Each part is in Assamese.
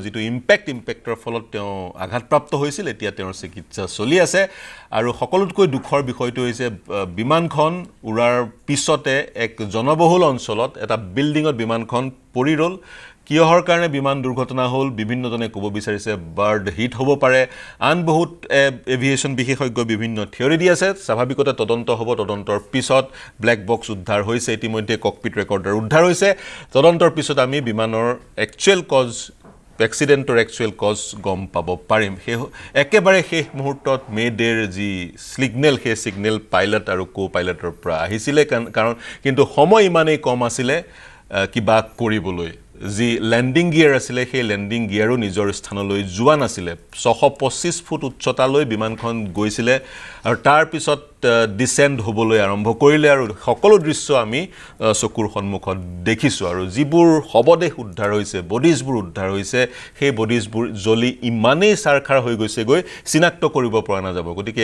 যেটো ইম্পেক্টৰ ফলত তেওঁ আঘাতপ্ৰাপ্ত হৈছিল এতিয়া তেওঁৰ চিকিৎসা চলি আছে আৰু সকলোতকৈ দুখৰ বিষয়টো হৈছে বিমানখন উৰাৰ পিছতে এক জনবহুল অঞ্চলত এটা বিল্ডিঙত বিমানখন পৰি ৰল কিহৰ কাৰণে বিমান দুৰ্ঘটনা হ'ল বিভিন্নজনে ক'ব বিচাৰিছে বাৰ্ড হিট হ'ব পাৰে আন বহুত এভিয়েশন বিশেষজ্ঞ বিভিন্ন থিয়ৰি দি আছে স্বাভাৱিকতে তদন্ত হ'ব তদন্তৰ পিছত ব্ল্যাক বক্স উদ্ধাৰ হৈছে ইতিমধ্যে ককপিট ৰেকৰ্ডাৰ উদ্ধাৰ হৈছে তদন্তৰ পিছত আমি বিমানৰ একচুৱেল কজ এক্সিডেন্টৰ একচুৱেল কজ গম পাব পাৰিম একেবাৰে শেষ মুহূৰ্তত মেডেৰ যি সিগনেল সেই সিগনেল পাইলট আৰু কো পাইলটৰ পৰা আহিছিলে কাৰণ কিন্তু সময় ইমানেই কম আছিলে কিবা কৰিবলৈ যি ল্যান্ডিং গিয়াৰ আছিলে সেই ল্যান্ডিং গিয়াৰো নিজৰ স্থানলৈ যোৱা নাছিলে 625 ফুট উচ্চতালৈ বিমানখন গৈছিলে আৰু তাৰ পিছত ডিসেন্ড হ'বলৈ আৰম্ভ কৰিলে আৰু সকলো দৃশ্য আমি চকুৰ সন্মুখত দেখিছো আৰু যিবোৰ হবদেহ উদ্ধাৰ হৈছে বডিজবোৰ উদ্ধাৰ হৈছে সেই বডিজবোৰ জলি ইমানেই সাৰখাৰ হৈ গৈছে গৈ চিনাক্ত কৰিব পৰা নাযাব গতিকে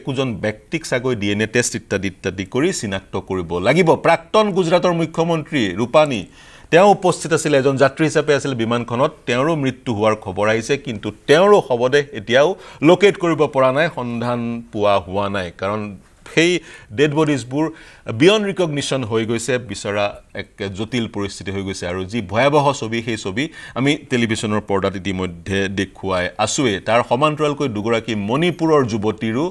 একোজন ব্যক্তিক সাগৈ ডিএনএ টেষ্ট ইত্যাদি কৰি চিনাক্ত কৰিব লাগিব প্ৰাক্তন গুজৰাটৰ মুখ্যমন্ত্ৰী ৰূপানী তেওঁ উপস্থিত আছিল এজন যাত্ৰী হিচাপে আছিল বিমানখনত তেওঁৰো মৃত্যু হোৱাৰ খবৰ আহিছে কিন্তু তেওঁৰো হবদেহ এতিয়াও লোকেট কৰিব পৰা নাই সন্ধান পোৱা হোৱা নাই কাৰণ সেই ডেড বডিজবোৰ বিয়ন্ড ৰিকগনিশন হৈ গৈছে বিচৰা এক জটিল পৰিস্থিতি হৈ গৈছে আৰু যি ভয়াবহ ছবি সেই ছবি আমি টেলিভিছনৰ পৰ্দাত ইতিমধ্যে দেখুৱাই আছোৱে তাৰ সমান্তৰালকৈ দুগৰাকী মণিপুৰৰ যুৱতীৰো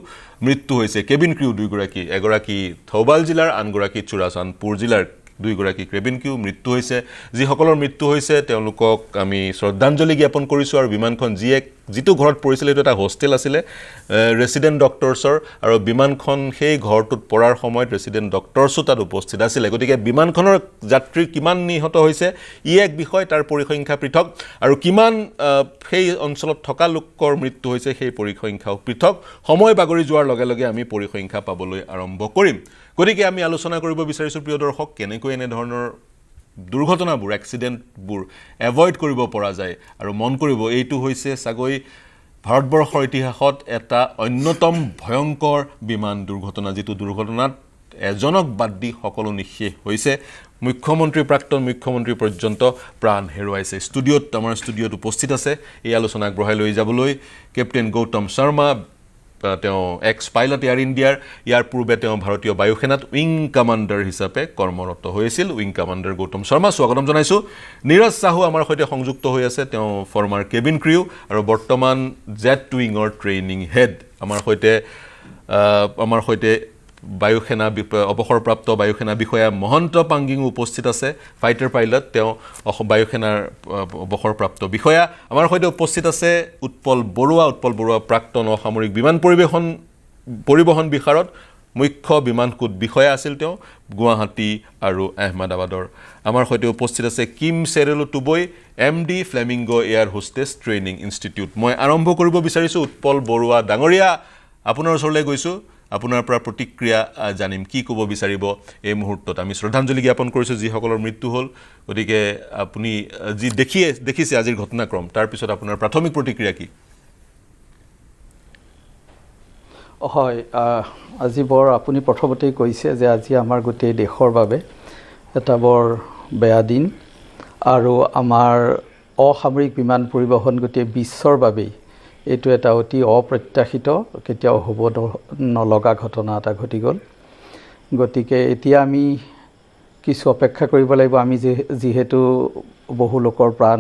মৃত্যু হৈছে কেবিন ক্ৰু দুগৰাকী এগৰাকী থৌবাল জিলাৰ আনগৰাকী চুৰাচান্দপুৰ জিলাৰ দুইগৰাকী কেবিন ক্ৰু মৃত্যু হৈছে যি সকলৰ মৃত্যু হৈছে তেওঁলোকক আমি শ্ৰদ্ধাঞ্জলি জ্ঞাপন কৰিছো আৰু বিমানখন যিটো ঘৰত পৰিছিল এটা হোষ্টেল আছিল ৰেসিডেন্ট ডক্টৰছৰ আৰু বিমানখন সেই ঘৰটোত পৰাৰ সময়ত ৰেসিডেন্ট ডক্টৰছও তাত উপস্থিত আছিল গতিকে বিমানখনৰ যাত্ৰী কিমান নিহত হৈছে ই এক বিষয় তাৰ পৰিসংখ্যা পৃথক আৰু কিমান সেই অঞ্চলত থকা লোকৰ মৃত্যু হৈছে সেই পৰিসংখ্যাও পৃথক সময় বাগৰি যোৱাৰ লগে লগে আমি পৰিসংখ্যা পাবলৈ আৰম্ভ কৰিম গতিকে আমি আলোচনা কৰিব বিচাৰিছো প্ৰিয় দৰ্শক কেনেকৈ এনে ধৰণৰ দুৰ্ঘটনাবোৰ এক্সিডেন্টবোৰ এভয়েড কৰিব পৰা যায় আৰু মন কৰিব এইটো হৈছে সাগৈ ভাৰতবৰ্ষৰ ইতিহাসত এটা অন্যতম ভয়ংকৰ বিমান দুৰ্ঘটনা যেটো দুৰ্ঘটনাত এজনক বাদ দি সকলো নিশ্চয় হৈছে মুখ্যমন্ত্ৰী প্ৰাক্তন মুখ্যমন্ত্ৰী পৰ্যন্ত প্ৰাণ হেৰুৱাইছে আমাৰ ষ্টুডিঅত উপস্থিত আছে এই আলোচনা গ্ৰহাই লৈ যাবলৈ কেপ্টেইন গৌতম শৰ্মা তেওঁ এক্স পাইলট এয়াৰ ইণ্ডিয়াৰ ইয়াৰ পূৰ্বে তেওঁ ভাৰতীয় বায়ুসেনাত উইং কমাণ্ডাৰ হিচাপে কৰ্মৰত হৈছিল উইং কমাণ্ডাৰ গৌতম শৰ্মা স্বাগতম জনাইছো নীৰজ সাহু আমাৰ সৈতে সংযুক্ত হৈ আছে তেওঁ ফৰ্মাৰ কেবিন ক্ৰু আৰু বৰ্তমান জেট উইঙৰ ট্ৰেইনিং হেড আমাৰ সৈতে বায়ুসেনা অৱসৰপ্ৰাপ্ত বায়ুসেনা বিষয়া মহন্ত পাংগিং উপস্থিত আছে ফাইটাৰ পাইলট তেওঁ বায়ুসেনাৰ অৱসৰপ্ৰাপ্ত বিষয়া আমাৰ সৈতে উপস্থিত আছে উৎপল বৰুৱা প্ৰাক্তন অসামৰিক বিমান পৰিবহন বিশাৰদ মুখ্য বিমানকোট বিষয়া আছিল তেওঁ গুৱাহাটী আৰু আহমেদাবাদৰ আমাৰ সৈতে উপস্থিত আছে কিম চেৰেলো টুবই MD Flamingo air hostess training institute মই আৰম্ভ কৰিব বিচাৰিছো উৎপল বৰুৱা ডাঙৰীয়া আপোনাৰ ওচৰলৈ গৈছো আপোনাৰ পৰা প্ৰতিক্ৰিয়া জানিম কি ক'ব বিচাৰিব এই মুহূৰ্তত আমি শ্ৰদ্ধাঞ্জলি জ্ঞাপন কৰিছো যি সকলৰ মৃত্যু হ'ল গতিকে আপুনি যি দেখিছে আজিৰ ঘটনাক্ৰম তাৰ পিছত আপোনাৰ প্ৰাথমিক প্ৰতিক্ৰিয়া কি হয় আজি বৰ আপুনি প্ৰথমতেই কৈছে যে আজি আমাৰ গোটেই দেশৰ বাবে এটা বৰ বেয়া দিন আৰু আমাৰ অসামৰিক বিমান পৰিবহণ গোটেই বিশ্বৰ বাবে এইটো এটা অতি অপ্ৰত্যাশিত কেতিয়াও হ'ব নলগা ঘটনা এটা ঘটি গ'ল গতিকে এতিয়া আমি কিছু অপেক্ষা কৰিব লাগিব আমি যিহেতু বহু লোকৰ প্ৰাণ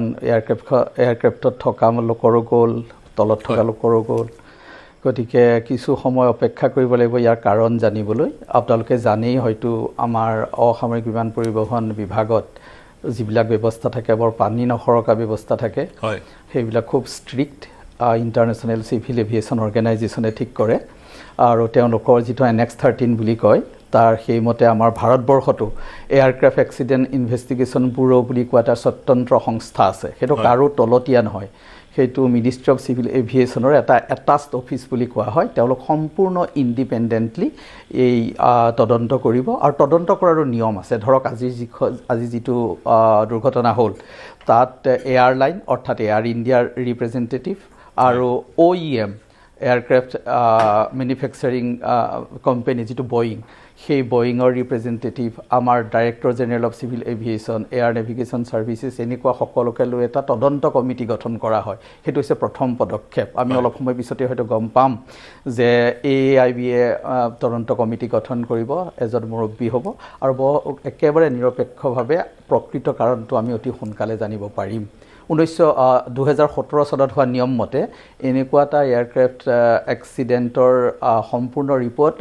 এয়াৰক্ৰাফ্টত থকা লোকৰো গ'ল তলত থকা লোকৰো গ'ল গতিকে কিছু সময় অপেক্ষা কৰিব লাগিব ইয়াৰ কাৰণ জানিবলৈ আপোনালোকে জানেই হয়তো আমাৰ অসামৰিক বিমান পৰিবহণ বিভাগত যিবিলাক ব্যৱস্থা থাকে বৰ পানী নখৰকা ব্যৱস্থা থাকে হয় সেইবিলাক খুব ষ্ট্ৰিক্ট ইণ্টাৰনেশ্যনেল চিভিল এভিয়েশ্যন অৰ্গেনাইজেশ্যনে ঠিক কৰে আৰু তেওঁলোকৰ যিটো NX-13 বুলি কয় তাৰ সেইমতে আমাৰ ভাৰতবৰ্ষতো এয়াৰক্ৰাফ্ট এক্সিডেণ্ট ইনভেষ্টিগেশ্যন ব্যুৰ' বুলি কোৱা এটা স্বতন্ত্ৰ সংস্থা আছে সেইটো কাৰো তলতীয়া নহয় সেইটো মিনিষ্ট্ৰি অফ চিভিল এভিয়েশ্যনৰ এটা এটাচ্ড অফিচ বুলি কোৱা হয় তেওঁলোক সম্পূৰ্ণ ইণ্ডিপেণ্ডেণ্টলি এই তদন্ত কৰিব আৰু তদন্ত কৰাৰো নিয়ম আছে ধৰক আজি যিটো দুৰ্ঘটনা হ'ল তাত এয়াৰলাইন অৰ্থাৎ এয়াৰ ইণ্ডিয়াৰ ৰিপ্ৰেজেণ্টেটিভ আৰু OEM এয়াৰক্ৰাফ্ট মেনুফেকচাৰিং কোম্পানী যিটো বয়িং সেই বয়িঙৰ ৰিপ্ৰেজেণ্টেটিভ আমাৰ director general of civil aviation air navigation services এনেকুৱা সকলোকে লৈ এটা তদন্ত কমিটি গঠন কৰা হয় সেইটো হৈছে প্ৰথম পদক্ষেপ আমি অলপ সময় পিছতে হয়তো গম পাম যে AIBয়ে তদন্ত কমিটি গঠন কৰিব এজন মুৰব্বী হ'ব আৰু একেবাৰে নিৰপেক্ষভাৱে প্ৰকৃত কাৰণটো আমি অতি সোনকালে জানিব পাৰিম 2017 চনত হোৱা নিয়ম মতে এনেকুৱা এটা এয়াৰক্ৰাফ্ট এক্সিডেণ্টৰ সম্পূৰ্ণ ৰিপৰ্ট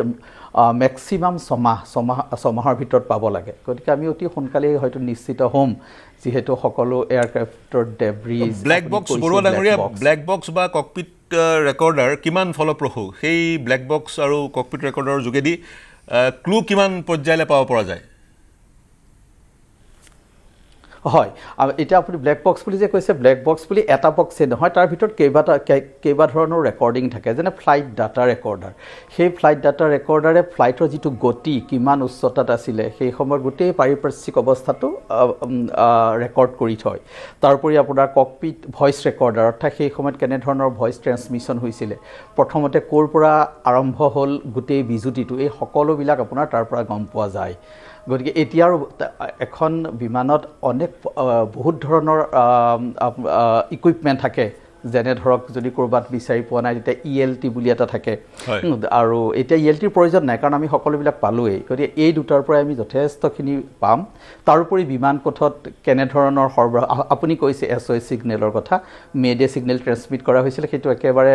মেক্সিমাম ছমাহৰ ভিতৰত পাব লাগে গতিকে আমি অতি সোনকালে হয়তো নিশ্চিত হ'ম যেহেতু সকলো এয়াৰক্ৰাফ্টৰ ডেব্ৰিজ ব্ল্যাক বক্স বৰুৱা ডাঙৰীয়া ব্ল্যাক বক্স বা ককপিট ৰেকৰ্ডাৰ কিমান ফলপ্ৰসূ সেই ব্ল্যাক বক্স আৰু ককপিট ৰেকৰ্ডাৰৰ যোগেদি ক্লু কিমান পৰ্যায়লৈ পাব পৰা যায় হয় এটা আপুনি ব্ল্যাক বক্স বুলি যে কৈছে ব্ল্যাক বক্স বুলি এটা বক্সে নহয় তাৰ ভিতৰত কেইবা ধৰণৰ ৰেকৰ্ডিং থাকে যেনে ফ্লাইট ডাটা ৰেকৰ্ডাৰ সেই ফ্লাইট ডাটা ৰেকৰ্ডাৰে ফ্লাইটৰ যিটো গতি কিমান উচ্চতাত আছিলে সেই সময়ৰ গোটেই পাৰিপাৰ্শ্বিক অৱস্থাটো ৰেকৰ্ড কৰি থয় তাৰোপৰি আপোনাৰ ককপিট ভইচ ৰেকৰ্ডাৰ অৰ্থাৎ সেই সময়ত কেনে ধৰণৰ ভইচ ট্ৰেন্সমিশ্যন হৈছিলে প্ৰথমতে ক'ৰ পৰা আৰম্ভ হ'ল গোটেই বিজুতিটো এই সকলোবিলাক আপোনাৰ তাৰ পৰা গম পোৱা যায় গতিকে এতিয়াৰ এখন বিমানত অনেক বহুত ধৰণৰ ইকুইপমেণ্ট থাকে যেনে ধৰক যদি ক'ৰবাত বিচাৰি পোৱা নাই তেতিয়া ELT বুলি এটা থাকে আৰু এতিয়া ELTৰ প্ৰয়োজন নাই কাৰণ আমি সকলোবিলাক পালোৱেই গতিকে এই দুটাৰ পৰাই আমি যথেষ্টখিনি পাম তাৰোপৰি বিমান পথত কেনেধৰণৰ সৰবৰাহ আপুনি কৈছে SOS ছিগনেলৰ কথা মেডে ছিগনেল ট্ৰেন্সমিট কৰা হৈছিল সেইটো একেবাৰে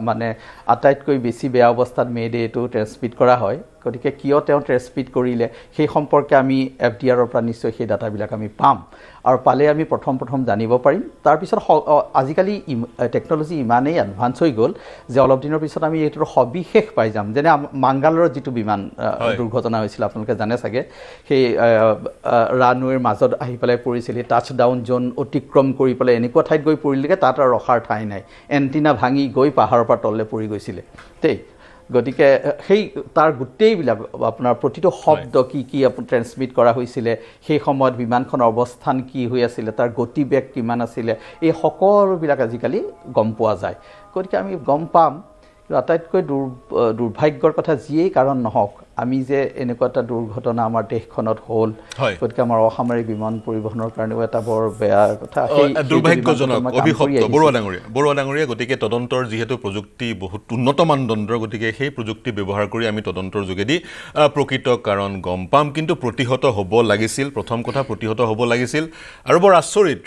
মানে আটাইতকৈ বেছি বেয়া অৱস্থাত মেডে এইটো ট্ৰেন্সমিট কৰা হয় গতিকে কিয় তেওঁ ট্ৰেন্সমিট কৰিলে সেই সম্পৰ্কে আমি FDRৰ পৰা নিশ্চয় সেই ডাটাবিলাক আমি পাম আৰু পালে আমি প্ৰথম জানিব পাৰিম তাৰপিছত আজিকালি টেকন'লজি ইমানেই এডভান্স হৈ গ'ল যে অলপ দিনৰ পিছত আমি এইটোৰ সবিশেষ পাই যাম যেনে মাংগালোৰৰ যিটো বিমান দুৰ্ঘটনা হৈছিল আপোনালোকে জানে চাগে সেই ৰানৱেৰ মাজত আহি পেলাই পৰিছিল টাচ ডাউন জোন অতিক্ৰম কৰি পেলাই এনেকুৱা ঠাইত গৈ পৰিলগে তাত আৰু ৰখাৰ ঠাই নাই এণ্টিনা ভাঙি গৈ পাহাৰৰ পৰা তললৈ পৰি গৈছিলে দেই গতিকে সেই তাৰ গোটেইবিলাক আপোনাৰ প্ৰতিটো শব্দ কি আপুনি ট্ৰেন্সমিট কৰা হৈছিলে সেই সময়ত বিমানখনৰ অৱস্থান কি হৈ আছিলে তাৰ গতিবেগ কিমান আছিলে এই সকলোবিলাক আজিকালি গম পোৱা যায় গতিকে আমি গম পাম আটাইতকৈ দুৰ্ভাগ্যৰ কথা যিয়েই কাৰণ নহওক আমি যে এনেকুৱা এটা দুৰ্ঘটনা আমাৰ দেশখনত হ'ল গতিকে আমাৰ অসামৰিক বিমান পৰিবহনৰ কাৰণেও এটা বৰ বেয়া কথা দুৰ্ভাগ্যজনক অভিশপ্ত বৰুৱা ডাঙৰীয়া গতিকে তদন্তৰ যিহেতু প্ৰযুক্তি বহুত উন্নত মানদণ্ডৰ গতিকে সেই প্ৰযুক্তি ব্যৱহাৰ কৰি আমি তদন্তৰ যোগেদি প্ৰকৃত কাৰণ গম পাম কিন্তু প্ৰতিহত হ'ব লাগিছিল প্ৰথম কথা প্ৰতিহত হ'ব লাগিছিল আৰু বৰ আচৰিত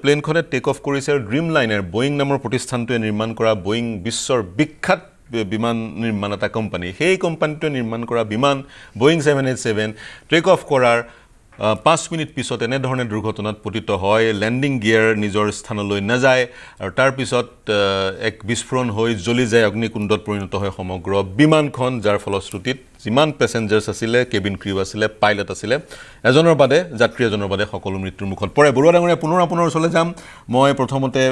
প্লেনখনে টেক অফ কৰিছে আৰু ড্ৰিম লাইনাৰ বয়িং নামৰ প্ৰতিষ্ঠানটোৱে নিৰ্মাণ কৰা বয়িং বিশ্বৰ বিখ্যাত বিমান নিৰ্মাণ এটা কোম্পানী সেই কোম্পানীটোৱে নিৰ্মাণ কৰা বিমান বয়িং 787 টেক অফ কৰাৰ 5 মিনিট পিছত এনেধৰণে দুৰ্ঘটনাত পতিত হয় লেণ্ডিং গিয়াৰ নিজৰ স্থানলৈ নাযায় আৰু তাৰ পিছত এক বিস্ফোৰণ হৈ জ্বলি যায় অগ্নিকুণ্ডত পৰিণত হয় সমগ্ৰ বিমানখন যাৰ ফলশ্ৰুতিত যিমান পেছেঞ্জাৰ্ছ আছিলে কেবিন ক্ৰিউ আছিলে পাইলট আছিলে এজনৰ বাদে যাত্ৰী এজনৰ বাদে সকলো মৃত্যুৰ মুখত পৰে বৰুৱা ডাঙৰীয়া পুনৰ আপোনাৰ ওচৰলৈ যাম মই প্ৰথমতে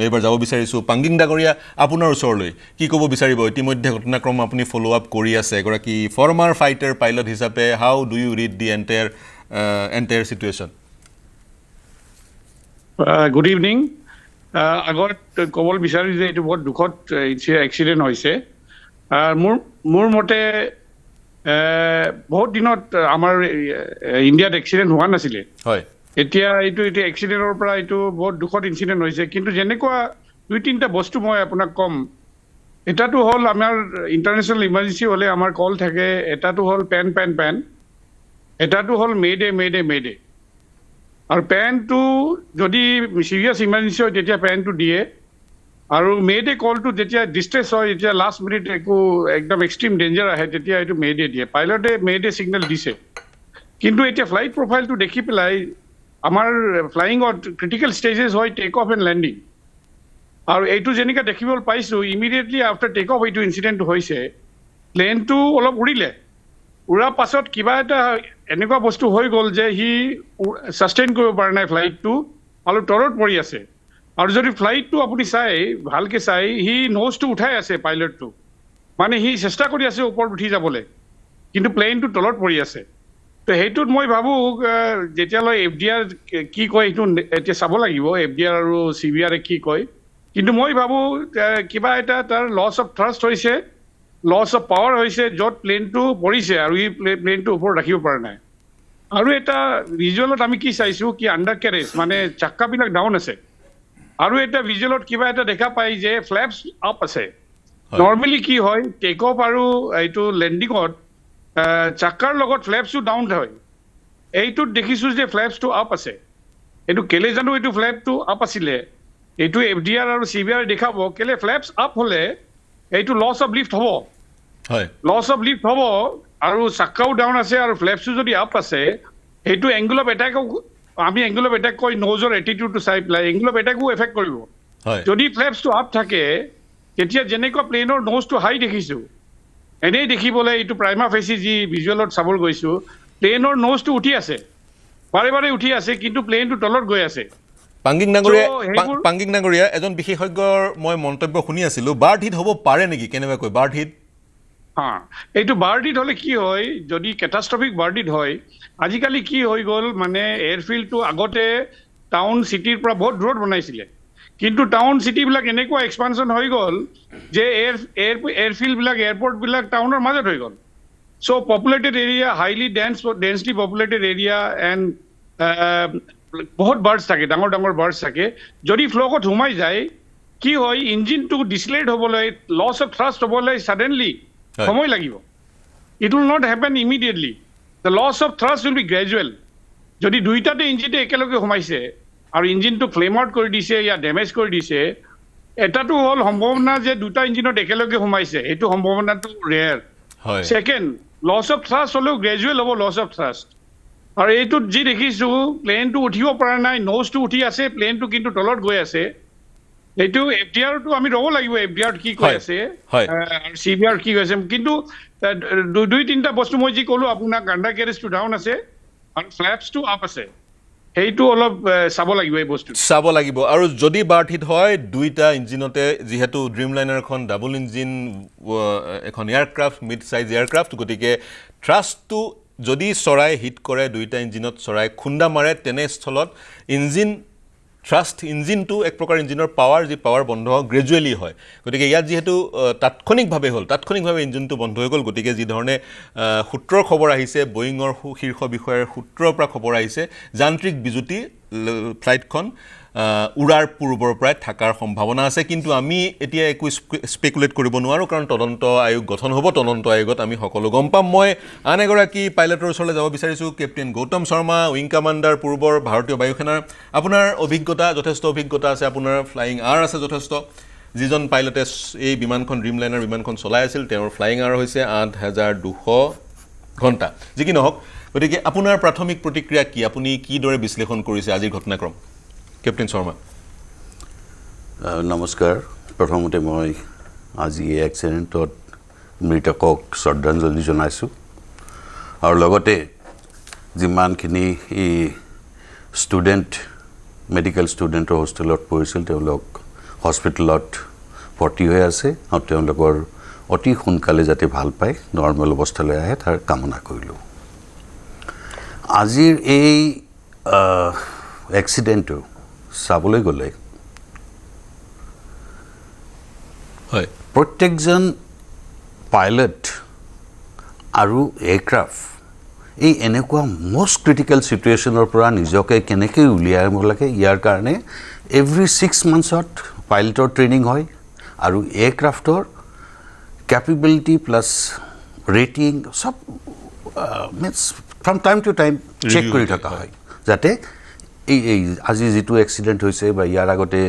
এইবাৰ যাব বিচাৰিছোঁ পাংগিং ডাঙৰীয়া আপোনাৰ ওচৰলৈ কি ক'ব বিচাৰিব ইতিমধ্যে ঘটনাক্ৰম আপুনি ফলো আপ কৰি আছে এগৰাকী ফৰ্মাৰ ফাইটাৰ পাইলট হিচাপে how do you read the entire situation good evening আগত ক'বলৈ বিচাৰি যে এইটো বহুত দুখত এক্সিডেণ্ট হৈছে মোৰ মতে বহুত দিনত আমাৰ ইণ্ডিয়াত এক্সিডেণ্ট হোৱা নাছিলে হয় এতিয়া এইটো এক্সিডেণ্টৰ পৰা এইটো বহুত দুখত ইনচিডেণ্ট হৈছে কিন্তু যেনেকুৱা 2-3টা বস্তু মই আপোনাক ক'ম এটাটো হ'ল আমাৰ ইণ্টাৰনেশ্যনেল ইমাৰ্জেঞ্চি হ'লে আমাৰ কল থাকে এটাটো হ'ল পেন এটাটো হ'ল মেডে আৰু পেনটো যদি চিৰিয়াছ ইমাৰ্জেঞ্চি হয় তেতিয়া পেনটো দিয়ে আৰু মেডে কলটো যেতিয়া ডিষ্ট্ৰেছ হয় যেতিয়া লাষ্ট মিনিট একদম এক্সট্ৰিম ডেঞ্জাৰ আহে তেতিয়া এইটো মেডে দিয়ে পাইলটে মেডে ছিগনেল দিছে কিন্তু এতিয়া ফ্লাইট প্ৰফাইলটো দেখি পেলাই আমাৰ ফ্লাইঙত ক্ৰিটিকেল ষ্টেজেছ হয় টেক অফ এণ্ড লেণ্ডিং আৰু এইটো যেনেকৈ দেখিবলৈ পাইছোঁ ইমিডিয়েটলি আফটাৰ টেক অফ এইটো ইনচিডেণ্টটো হৈছে প্লেনটো অলপ উৰাৰ পাছত কিবা এটা এনেকুৱা বস্তু হৈ গ'ল যে সি ছাষ্টেইন কৰিব পৰা নাই ফ্লাইটটো আৰু তলত পৰি আছে আৰু যদি ফ্লাইটটো আপুনি ভালকৈ চাই সি ন'জটো উঠাই আছে পাইলটটো মানে সি চেষ্টা কৰি আছে ওপৰত উঠি যাবলৈ কিন্তু প্লেনটো তলত পৰি আছে তো সেইটোত মই ভাবোঁ যেতিয়ালৈ FDR কি কয় সেইটো এতিয়া চাব লাগিব FDR আৰু CBR কি কয় কিন্তু মই ভাবোঁ কিবা এটা তাৰ লছ অফ থ্ৰাষ্ট হৈছে লছ অফ পাৱাৰ হৈছে য'ত প্লেনটো পৰিছে আৰু এই প্লেনটো ওপৰত ৰাখিব পৰা নাই আৰু এটা ভিজুৱেলত আমি কি চাইছোঁ কি আণ্ডাৰ কেৰেজ মানে চাক্কাবিলাক ডাউন আছে আৰু এটা ভিজুৱেলত কিবা এটা দেখা পাই যে ফ্লেপছ আপ আছে নৰ্মেলি কি হয় টেক অফ আৰু এইটো লেণ্ডিঙত চাক্কাৰ লগত ফ্লেপছটো ডাউন হয় এইটোত দেখিছোঁ যে ফ্লেপছটো আপ আছে এইটো কেলে জানো এইটো ফ্লেপটো আপ আছিলে এইটো FDR আৰু CBR দেখাব কেলে ফ্লেপছ আপ হ'লে এইটো লছ অফ লিফ্ট হ'ব লছ অফ লিফ্ট হ'ব আৰু চাক্কাও ডাউন আছে আৰু ফ্লেপছটো যদি আপ আছে সেইটো এংগুল অফ এটাক আমি এংগুল অফ এটাক কয় ন'জৰ এটিটিউডটো চাই পেলাই এংগুল অফ এটাকো এফেক্ট কৰিব যদি ফ্লেপছটো আপ থাকে তেতিয়া যেনেকুৱা প্লেনৰ ন'জটো হাই দেখিছোঁ এনেই দেখিবলৈ এইটো প্ৰাইমা ফেচি যি ভিজুৱেলত চাব গৈছোঁ প্লেনৰ ন'জটো উঠি আছে বাৰে বাৰে উঠি আছে কিন্তু প্লেনটো তলত গৈ আছে পাংগিং নাগৰীয়া এজন বিশেষজ্ঞৰ মই মন্তব্য শুনি আছিলোঁ বাৰ্ড হিট হ'ব পাৰে নেকি কেনেবাকৈ বাৰ্ড হিট এইটো বাৰ্ড হিট হ'লে কি হয় যদি কেটাষ্ট্ৰফিক বাৰ্ড হিট হয় আজিকালি কি হৈ গ'ল মানে এয়াৰফিল্ডটো আগতে টাউন চিটিৰ পৰা বহুত দূৰত বনাইছিলে কিন্তু টাউন চিটিবিলাক এনেকুৱা এক্সপানশ্যন হৈ গ'ল যে এয়াৰফিল্ডবিলাক এয়াৰপৰ্টবিলাক টাউনৰ মাজত হৈ গ'ল so' populated area highly densely populated area and বহুত বাৰ্ডছ থাকে ডাঙৰ ডাঙৰ বাৰ্ডছ থাকে যদি ফ্ল'কত সোমাই যায় কি হয় ইঞ্জিনটো ডিছলেট হ'বলৈ লছ অফ থ্ৰাষ্ট হ'বলৈ ছাডেনলি সময় লাগিব it will not happen immediately the loss of thrust will be gradual যদি দুইটাতে ইঞ্জিনটো একেলগে সোমাইছে আৰু ইঞ্জিনটো ফ্লেম আউট কৰি দিছে ইয়া ডেমেজ কৰি দিছে এটাটো হ'ল সম্ভাৱনা যে দুটা ইঞ্জিনত একেলগে সোমাইছে এইটো সম্ভাৱনাটো rare second loss of thrust হ'লেও গ্ৰেজুৱেল হ'ব লছ অফ থ্ৰাষ্ট আৰু এইটোত যি দেখিছোঁ প্লেনটো উঠিব পৰা নাই ন'জটো উঠি আছে প্লেনটো কিন্তু তলত গৈ আছে এইটো FDRটো আমি ৰ'ব লাগিব FDR কি কৈ আছে আৰু CBR কি কৈছে কিন্তু দুই তিনিটা বস্তু মই যি ক'লোঁ আপোনাক আণ্ডাৰ কেৰেজটো ডাউন আছে আৰু ফ্লেপছটো আপ আছে সেইটো অলপ চাব লাগিব এই বস্তু চাব লাগিব আৰু যদি বাৰ্ড হিট হয় দুইটা ইঞ্জিনতে যিহেতু ড্ৰিম লাইনাৰ এখন ডাবল ইঞ্জিন এখন এয়াৰক্ৰাফ্ট মিড চাইজ এয়াৰক্ৰাফ্ট গতিকে থ্ৰাষ্টটো যদি চৰাই হিট কৰে দুইটা ইঞ্জিনত চৰাই খুন্দা মাৰে তেনেস্থলত ইঞ্জিনটো এক প্ৰকাৰ ইঞ্জিনৰ পাৱাৰ যি পাৱাৰ বন্ধ গ্ৰেজুৱেলি হয় গতিকে ইয়াত যিহেতু তাৎক্ষণিকভাৱে ইঞ্জিনটো বন্ধ হৈ গ'ল গতিকে যিধৰণে সূত্ৰৰ খবৰ আহিছে বয়িঙৰ শীৰ্ষ বিষয়াৰ সূত্ৰৰ পৰা খবৰ আহিছে যান্ত্ৰিক বিজুতি ফ্লাইটখন উৰাৰ পূৰ্বৰ পৰাই থকাৰ সম্ভাৱনা আছে কিন্তু আমি এতিয়া একো স্পেকুলেট কৰিব নোৱাৰোঁ কাৰণ তদন্ত আয়োগ গঠন হ'ব তদন্ত আয়োগত আমি সকলো গম পাম মই আন এগৰাকী পাইলটৰ ওচৰলৈ যাব বিচাৰিছোঁ captain Gautam Sharma wing commander পূৰ্বৰ ভাৰতীয় বায়ুসেনাৰ আপোনাৰ যথেষ্ট অভিজ্ঞতা আছে আপোনাৰ ফ্লাইং আৰ আছে যথেষ্ট যিজন পাইলটে এই বিমানখন ড্ৰিম লাইনাৰ বিমানখন চলাই আছিল তেওঁৰ ফ্লাইং আৰ হৈছে ৮,২০০ ঘণ্টা যি কি নহওক গতিকে আপোনাৰ প্ৰাথমিক প্ৰতিক্ৰিয়া কি আপুনি কিদৰে বিশ্লেষণ কৰিছে আজিৰ ঘটনাক্ৰম কেপ্টেইন শৰ্মা নমস্কাৰ প্ৰথমতে মই আজি এই এক্সিডেণ্টত মৃতকক শ্ৰদ্ধাঞ্জলি জনাইছোঁ আৰু লগতে যিমানখিনি এই ষ্টুডেণ্ট মেডিকেল ষ্টুডেণ্টৰ হোষ্টেলত পঢ়িছিল তেওঁলোক হস্পিটেলত ভৰ্তি হৈ আছে আৰু তেওঁলোকৰ অতি সোনকালে যাতে ভাল পায় নৰ্মেল অৱস্থালৈ আহে তাৰ কামনা কৰিলোঁ আজিৰ এই এক্সিডেণ্টটো চাবলৈ গ'লে প্ৰত্যেকজন পাইলট আৰু এয়াৰক্ৰাফ্ট এই এনেকুৱা মষ্ট ক্ৰিটিকেল চিটুৱেশ্যনৰ পৰা নিজকে কেনেকৈ উলিয়াই আনিব লাগে ইয়াৰ কাৰণে এভৰি 6 মান্থছত পাইলটৰ ট্ৰেইনিং হয় আৰু এয়াৰক্ৰাফ্টৰ কেপেবিলিটি প্লাছ ৰেটিং চব means from time to time check কৰি থকা হয় যাতে এই আজি যিটো এক্সিডেণ্ট হৈছে বা ইয়াৰ আগতে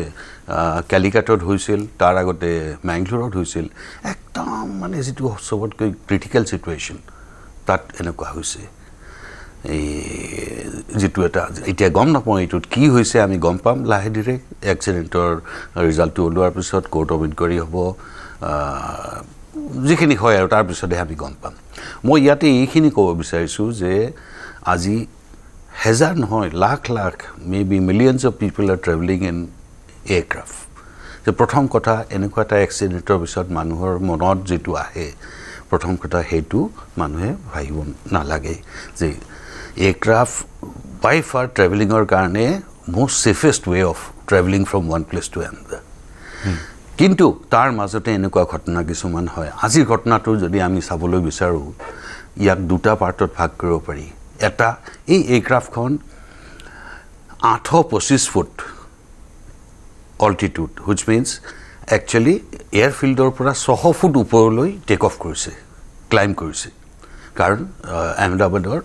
কেলিকাটত হৈছিল তাৰ আগতে মেংগলোৰত হৈছিল একদম মানে যিটো চবতকৈ ক্ৰিটিকেল চিটুৱেশ্যন তাত এনেকুৱা হৈছে এই যিটো এটা এতিয়া গম নাপাওঁ এইটোত কি হৈছে আমি গম পাম লাহে ধীৰে এক্সিডেণ্টৰ ৰিজাল্টটো ওলোৱাৰ পিছত কোৰ্ট অফ ইনকুৱাৰী হ'ব যিখিনি হয় আৰু তাৰপিছতহে আমি গম পাম মই ইয়াতে এইখিনি ক'ব বিচাৰিছোঁ যে আজি হেজাৰ নহয় lakh maybe millions of people R travelling in aircraft যে প্ৰথম কথা এনেকুৱা এটা এক্সিডেণ্টৰ পিছত মানুহৰ মনত যিটো আহে প্ৰথম কথা সেইটো মানুহে ভাবিব নালাগে যে এয়াৰক্ৰাফ্ট বাই ফাৰ ট্ৰেভেলিঙৰ কাৰণে most safest way of traveling from one place to another. কিন্তু তাৰ মাজতে এনেকুৱা ঘটনা কিছুমান হয় আজিৰ ঘটনাটো যদি আমি চাবলৈ বিচাৰো ইয়াক দুটা পাৰ্টত ভাগ কৰিব পাৰি এটা এই এয়াৰক্ৰাফটখন 825 foot altitude which means actually airfieldৰ পৰা 600 ফুট ওপৰলৈ টেক অফ কৰিছে ক্লাইম্ব কৰিছে কাৰণ Ahmedabadৰ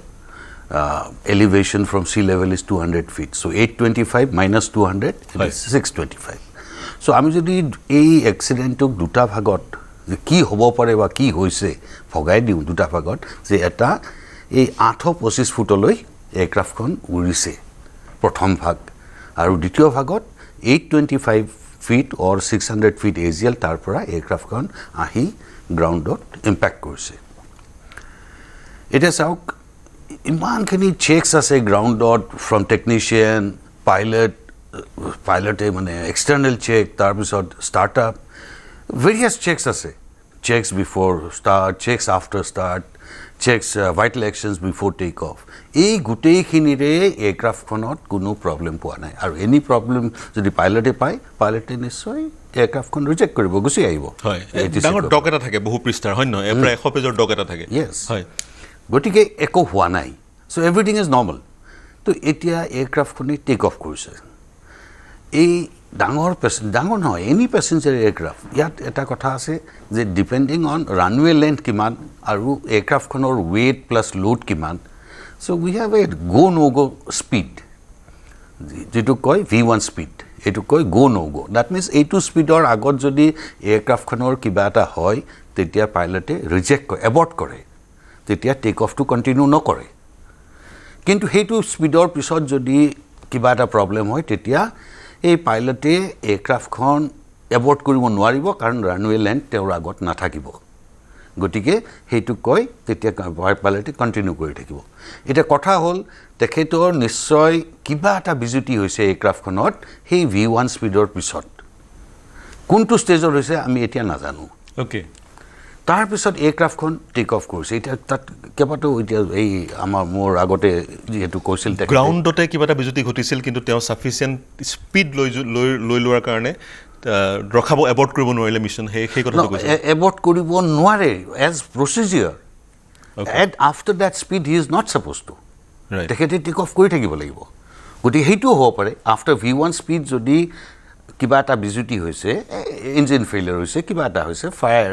elevation from sea level is 200 feet so 825 minus 200 is 625 so আমি যদি এই এক্সিডেন্টক দুটা ভাগত কি হ'ব পাৰে বা কি হৈছে ভগাই দিও দুটা ভাগত যে এটা এই 825 ফুটলৈ এয়াৰক্ৰাফটখন উৰিছে প্ৰথম ভাগ আৰু দ্বিতীয় ভাগত 825 feet or 600 feet AGL tar pora aircraft kon ahi ground dot impact korse it is how iman khani checks ase ground dot from technician pilot mane external check tar bisod startup various checks ase checks before start checks after start checks vital actions before take off এই গুটেই খিনিৰে এয়াৰক্ৰাফট খনত কোনো প্ৰবলেম পোৱা নাই আৰু এনি প্ৰবলেম যদি পাইলটে পায় পাইলটে নিশ্চয় এয়াৰক্ৰাফটখন ৰিজেক্ট কৰিব গুচি আহিব হয় ডাঙৰ ডক এটা থাকে বহু পৃষ্ঠাৰ হয় নহয় প্ৰায় 100 পেজৰ ডক এটা থাকে ইয়েস হয় গতিকে একো হোৱা নাই সো এভৰিথিং ইজ নৰ্মেল তো এতিয়া এয়াৰক্ৰাফটখনে টেক অফ কৰিছে এই ডাঙৰ নহয় এনি পেছেঞ্জাৰ এয়াৰক্ৰাফট ইয়াত এটা কথা আছে যে ডিপেণ্ডিং অন ৰানৱে লেন্থ কিমান আৰু এয়াৰক্ৰাফটখনৰ ৱেইট প্লাছ লোড কিমান so we have a go no go speed যেটো কয় v1 speed এটো কয় go no go that means a2 speed or আগত যদি এয়াৰক্ৰাফট খনৰ কিবা এটা হয় তেতিয়া পাইলটে ৰিজেক্ট কৰে এবৰ্ট কৰে তেতিয়া টেক অফ টু কন্টিনিউ নকৰে কিন্তু হেতু স্পিডৰ পিছত যদি কিবা এটা প্ৰবলেম হয় তেতিয়া এই পাইলটে এয়াৰক্ৰাফটখন এবৰ্ট কৰিব নোৱাৰিব কাৰণ ৰানৱে লেন্থ তেওঁৰ আগত নাথাকিব গটিকে হেতু কয় তেতিয়া পাইলটে কন্টিনিউ কৰি থাকিব এটা কথা হল তেখেতৰ নিশ্চয় কিবা এটা বিজুতি হৈছে এয়াৰক্ৰাফটখনত সেই v1 স্পিডৰ পিছত কোনটো ষ্টেজৰ হৈছে আমি এতিয়া নাজানো ওকে তাৰ পিছত এয়াৰক্ৰাফটখন টেক অফ কৰিছে এটা তাত কেবাটো এতিয়া এই আমাৰ মোৰ আগতে যেটো কৈছিল গ্ৰাউণ্ডতে কিবা এটা বিজুতি ঘটিছিল কিন্তু তেওঁ সাফিচিয়েন্ট স্পিড লৈ লোৱাৰ কাৰণে ৰখাব এবৰ্ট কৰিব নোৱাৰিলে মিছন সেই কথাটো কৈছে এবৰ্ট কৰিব নোৱাৰে as procedure and after that speed he is not supposed to right তেখেতে টেক অফ কৰি থাকিব লাগিব গতি হেতু হ'ব পাৰে after v1 speed যদি কিবা এটা বিজুতি হৈছে ইঞ্জিন ফেইলিয়ৰ হৈছে কিবা এটা হৈছে ফায়াৰ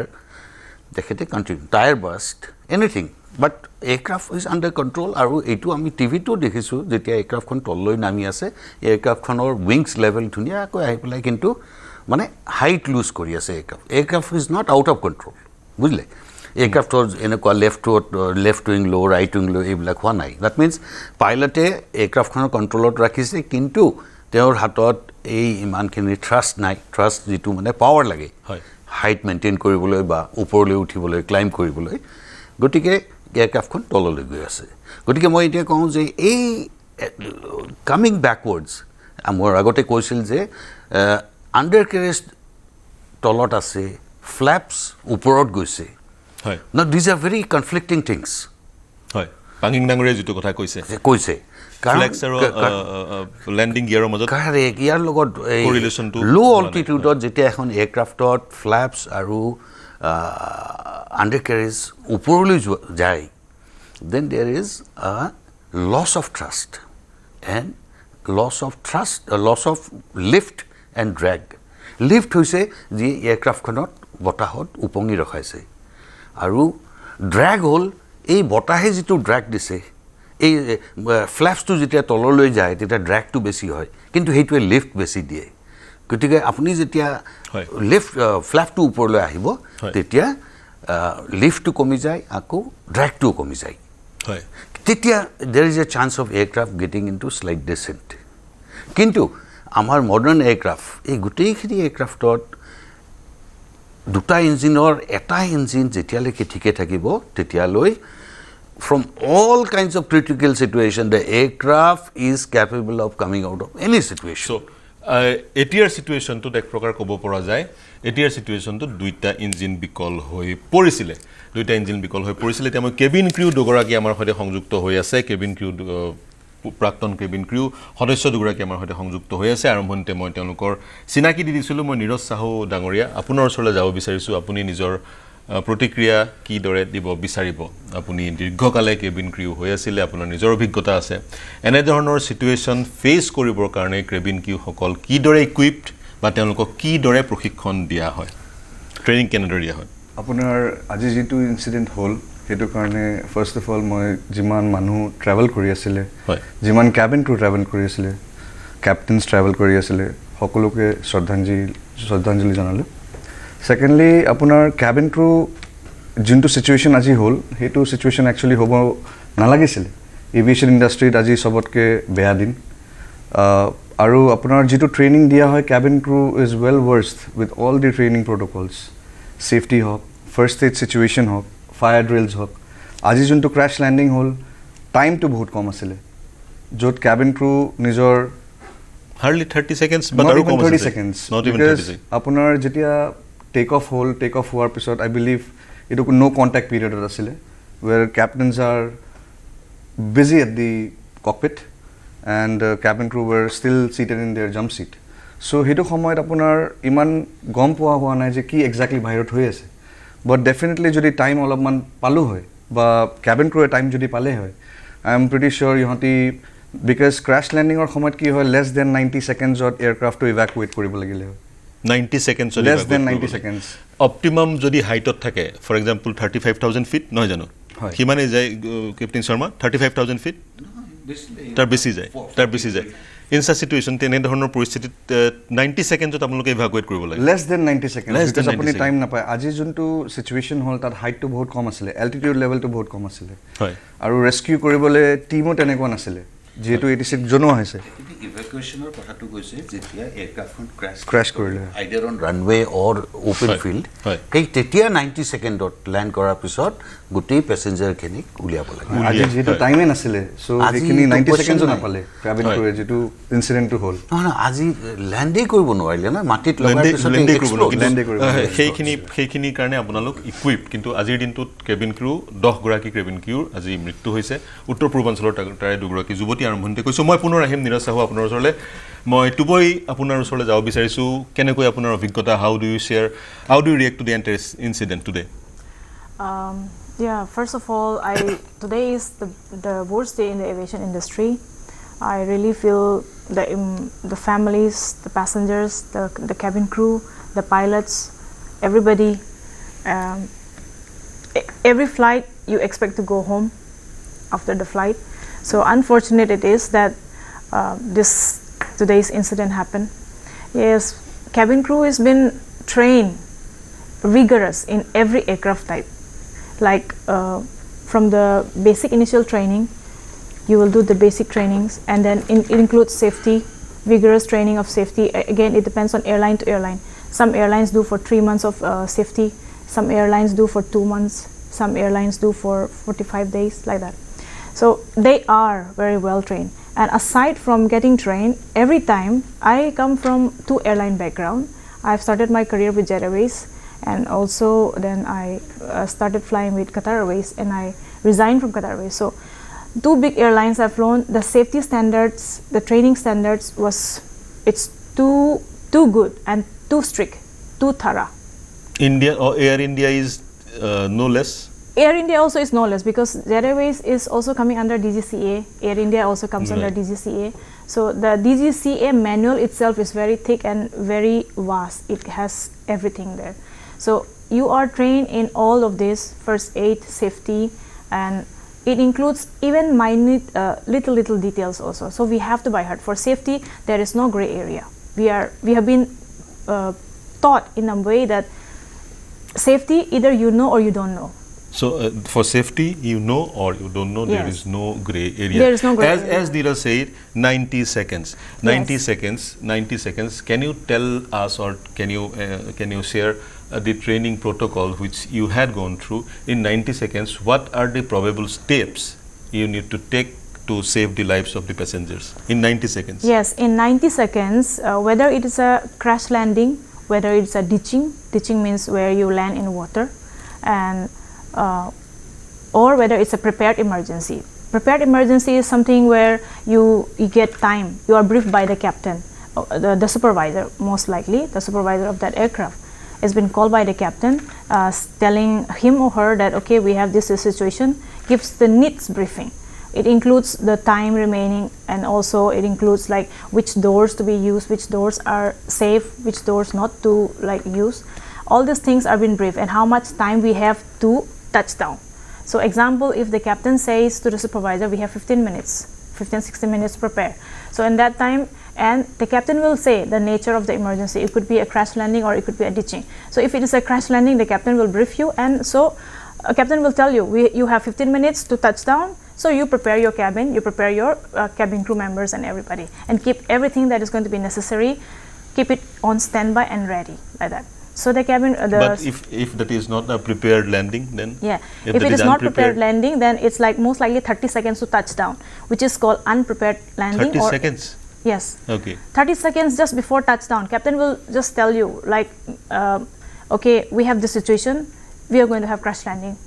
তেখেতে continue tyre burst anything but aircraft is under control আৰু এইটো আমি টিভিটো দেখিছো যেতিয়া এয়াৰক্ৰাফটখন তললৈ নামি আছে এয়াৰক্ৰাফটখনৰ উইংছ লেভেল ধুনিয়াকৈ আহি পেলাই কিন্তু মানে হাইট লুজ কৰি আছে aircraft is not out of control বুঝলে এয়াৰক্ৰাফটৰ এনেকুৱা লেফট উইং লো ৰাইট উইং লো এইবিলাক হোৱা নাই দ্যাট মিন্স পাইলটে এয়াৰক্ৰাফটখনৰ কন্ট্ৰোলত ৰাখিছে কিন্তু তেওঁৰ হাতত এই ইমানখিনি থ্ৰাষ্ট নাই থ্ৰাষ্ট যেটো মানে পাৱাৰ লাগে হয় হাইট মেইনটেইন কৰিবলৈ বা ওপৰলৈ উঠিবলৈ ক্লাইম্ব কৰিবলৈ গতিকে এয়াৰক্ৰাফটখন তললৈ গৈ আছে গতিকে মই এতিয়া কওঁ যে এই কামিং ব্যাকৱাৰ্ডছ আমাৰ আগতে কৈছিল যে আন্ডাৰ কেৰেজ তলত আছে ফ্ল্যাপছ ওপৰত গৈছে হয় now these are very conflicting things হয় পাঙিং ডাঙৰে যেটো কথা কৈছে ফ্লেক্স আৰু ল্যান্ডিং গিয়াৰৰ মাজত কাৰে ইয়াৰ লগত কোৰিলেশনটো লো অল্টিটিউডত যেতিয়া এখন এয়াৰক্ৰাফটত ফ্ল্যাপছ আৰু আন্ডাৰ কেৰেজ ওপৰলৈ যায় then there is a loss of thrust and loss of lift and drag lift হৈছে যে এয়াৰক্ৰাফটখনত বতাহত উপঙি ৰখাইছে আৰু ড্ৰাগ হল এই বতাহে যেটো ড্ৰাগ দিছে এই ফ্ল্যাপছটো যেতিয়া তললৈ যায় তেতিয়া ড্ৰাগটো বেছি হয় কিন্তু হেইটোৱে লিফট বেছি দিয়ে গতিকে আপুনি যেতিয়া লিফট ফ্ল্যাপটো ওপৰলৈ আহিব তেতিয়া লিফটটো কমি যায় আকৌ ড্ৰাগটো কমি যায় হয় তেতিয়া there is a chance of aircraft getting into slight descent কিন্তু আমাৰ মডাৰ্ন এয়াৰক্ৰাফট এই গুটেইখিনি এয়াৰক্ৰাফটত দুটা ইঞ্জিনৰ এটা ইঞ্জিন যেতিয়ালৈকে ঠিকে থাকিব তেতিয়ালৈ from all kinds of critical situation the aircraft is capable of coming out of any situation so এটিয়াৰ সিচুৱেশনটো এক প্ৰকাৰ ক'ব পৰা যায় এটিয়াৰ সিচুৱেশনটো দুইটা ইঞ্জিন বিকল হৈ পৰিছিল এতিয়া মই কেবিন ক্ৰু দুগৰাকী আমাৰ সৈতে সংযুক্ত হৈ আছে কেবিন ক্ৰু প্ৰাক্তন কেবিন ক্ৰু সদস্য দুগৰাকী আমাৰ সৈতে সংযুক্ত হৈ আছে আৰম্ভণিতে মই তেওঁলোকৰ চিনাকি দি দিছিলোঁ মই নীৰজ সাহু ডাঙৰীয়া আপোনাৰ ওচৰলৈ যাব বিচাৰিছোঁ আপুনি নিজৰ প্ৰতিক্ৰিয়া কিদৰে দিব বিচাৰিব আপুনি দীৰ্ঘকালে কেবিন ক্ৰু হৈ আছিলে আপোনাৰ নিজৰ অভিজ্ঞতা আছে এনেধৰণৰ সিচুৱেশ্যন ফেচ কৰিবৰ কাৰণে কেবিন ক্ৰুসকল কিদৰে ইকুইপড বা তেওঁলোকক কিদৰে প্ৰশিক্ষণ দিয়া হয় ট্ৰেইনিং কেনেদৰে দিয়া হয় আপোনাৰ আজি যেটো ইনসিডেন্ট হল হেতু কাৰণে ফাৰ্স্ট অফ অল মই যিমান মানুহ ট্ৰেভেল কৰি আছিলে যিমান কেবিন ক্ৰু ট্ৰেভেল কৰি আছিলে কেপ্টেইনছ ট্ৰেভেল কৰি আছিলে সকলোকে শ্ৰদ্ধাঞ্জলি জনালো সেকেন্ডলি আপোনাৰ কেবিন ক্ৰু যোনটো সিচুৱেশ্যন আজি হল হেতু সিচুৱেশ্যন একচুয়ালি হ'ব নালাগিছিল এভিয়েশন ইন্ডাস্ট্ৰিত আজি সবতকে বেয়া দিন আৰু আপোনাৰ যেটো ট্ৰেইনিং দিয়া হয় cabin crew is well versed with all the training protocols safety হক ফাৰ্স্ট এড সিচুৱেশ্যন হক ফায়াৰ ড্ৰিলছ হক আজি যোনটো ক্ৰাশ ল্যান্ডিং হল টাইমটো বহুত কম আছিল য'ত কেবিন ক্ৰু নিজৰ hardly 30 seconds but not aru even 30 seconds not even 30 seconds আপোনাৰ যেতিয়া টেক অফ হোৱাৰ পিছত আই বিলিভ ইটো নো কন্টাক্ট পিৰিয়ড আছিল where captains are busy at the cockpit and cabin crew were still seated in their jump seat so hetu সময়ত আপোনাৰ ইমান গম পোৱা হোৱা নাই যে কি এক্স্যাক্টলি বাহিৰত হৈ আছে but definitely যদি টাইম অলপমান পালো হয় বা cabin crew টাইম যদি পালে হয় I am pretty sure ইহতি because crash landing or সময়ত কি হয় less than 90 seconds ot aircraft to evacuate কৰিব লাগিলে হয় 90 seconds less than 90 seconds optimum যদি হাইটত থাকে for example 35000 feet নহয় জানো কিমানে যায় কেপ্টেইন শৰ্মা 35000 feet তাৰ বেছি যায় in such situation তেনে ধৰণৰ পৰিস্থিতিত 90 সেকেন্ডত আপোনালোকে ইভাকুৱেট কৰিব লাগে less than 90 seconds because আপুনি টাইম নাপায় আজি যোনটো সিচুৱেশ্যন হল তাত হাইটটো বহুত কম আছিল এল্টিটিউড লেভেলটো বহুত কম আছিল হয় আৰু ৰেস্কিউ কৰিবলৈ টিমো তেনেকুৱা নাছিল যেটো 86 জনো আছে ইভাকুৱেশ্যনৰ কথাটো কৈছে যেতিয়া এয়াৰক্ৰাফ্টখন ক্ৰাশ কৰিলে either on runway or open field সেই তেতিয়া 90 সেকেন্ডত ল্যান্ড কৰাৰ পিছত গোটেই প্যাসেঞ্জাৰখিনিক উলিয়াব লাগে আজি যেটো টাইমে নাছিল সো এইখিনি 90 সেকেন্ডও নাপালে কেবিন ক্ৰুৱে যেটো ইনসিডেন্টটো হল নহয় আজি ল্যান্ডে কৰিব নোৱাৰিলে না মাটিত লগাৰ পিছত সেইখিনি কাৰণে আপোনালোক ইকুইপড কিন্তু আজিৰ দিনটোত কেবিন ক্ৰু 10 গৰাকী কেবিন ক্ৰুৰ আজি মৃত্যু হৈছে উত্তৰ পূৰ্বাঞ্চলৰ তাৰে দুগৰাকী যুৱতী আৰম্ভণিতে কৈছো মই পুনৰ আহিম নীৰজ সাহু আপোনাৰ ওচৰলৈ মই টুবই আপোনাৰ ওচৰলৈ যাব বিচাৰিছো কেনেকৈ আপোনাৰ অভিজ্ঞতা how do you react to the entire incident today Yeah, first of all, today is the worst day in the aviation industry. I really feel the families, the passengers, the cabin crew, the pilots, everybody. Every flight you expect to go home after the flight. So unfortunate it is that today's incident happened. Yes, cabin crew has been trained rigorous in every aircraft type. Like from the basic initial training, you will do the basic trainings, and then it includes safety, vigorous training of safety. Again, it depends on airline to airline. Some airlines do for 3 months of safety, some airlines do for 2 months, some airlines do for 45 days, like that. So they are very well trained. And aside from getting trained, every time I come from 2 airline background. I've started my career with Jet Airways, and also then I started flying with Qatar Airways, and I resigned from Qatar Airways. So 2 big airlines I've flown. The safety standards, the training standards it's too good and too strict, too thorough. India or Air India is no less. Air India also is no less because Jet Airways is also coming under DGCA. Air India also comes under DGCA. So the DGCA manual itself is very thick and very vast. It has everything there. So you are trained in all of this, first aid, safety, and it includes even minute little details also. So we have to by heart. For safety, there is no gray area. We have been taught in a way that safety either you know or you don't know. So for safety, you know or you don't know, there is no gray area. There is no gray area. As Dheeraj said, 90 seconds. 90 seconds. Can you tell us or can you share the training protocol which you had gone through in 90 seconds? What are the probable steps you need to take to save the lives of the passengers in 90 seconds? Yes, in 90 seconds, whether it is a crash landing, whether it's a ditching means where you land in water, and or whether it's a prepared emergency. Prepared emergency is something where you get time. You are briefed by the captain, the supervisor, most likely the supervisor of that aircraft has been called by the captain, telling him or her that okay, we have this situation, gives the needs briefing. It includes the time remaining, and also it includes like which doors to be used, which doors are safe, which doors not to like use. All these things are being briefed, and how much time we have to touch down. So example, if the captain says to the supervisor, we have 15 minutes, 15-16 minutes to prepare. So in that time, and the captain will say the nature of the emergency. It could be a crash landing or it could be a ditching. So if it is a crash landing, the captain will brief you, and so a captain will tell you, you have 15 minutes to touch down. So you prepare your cabin, you prepare your cabin crew members and everybody, and keep everything that is going to be necessary, keep it on standby and ready, like that. So the cabin. But if that is not a prepared landing, then yeah, if it is not prepared landing, then it's like most likely 30 seconds to touch down, which is called unprepared landing. 30 seconds. Yes. Okay. 30 seconds just before touchdown, captain will just tell you like, okay, we have this situation, we are going to have crash landing.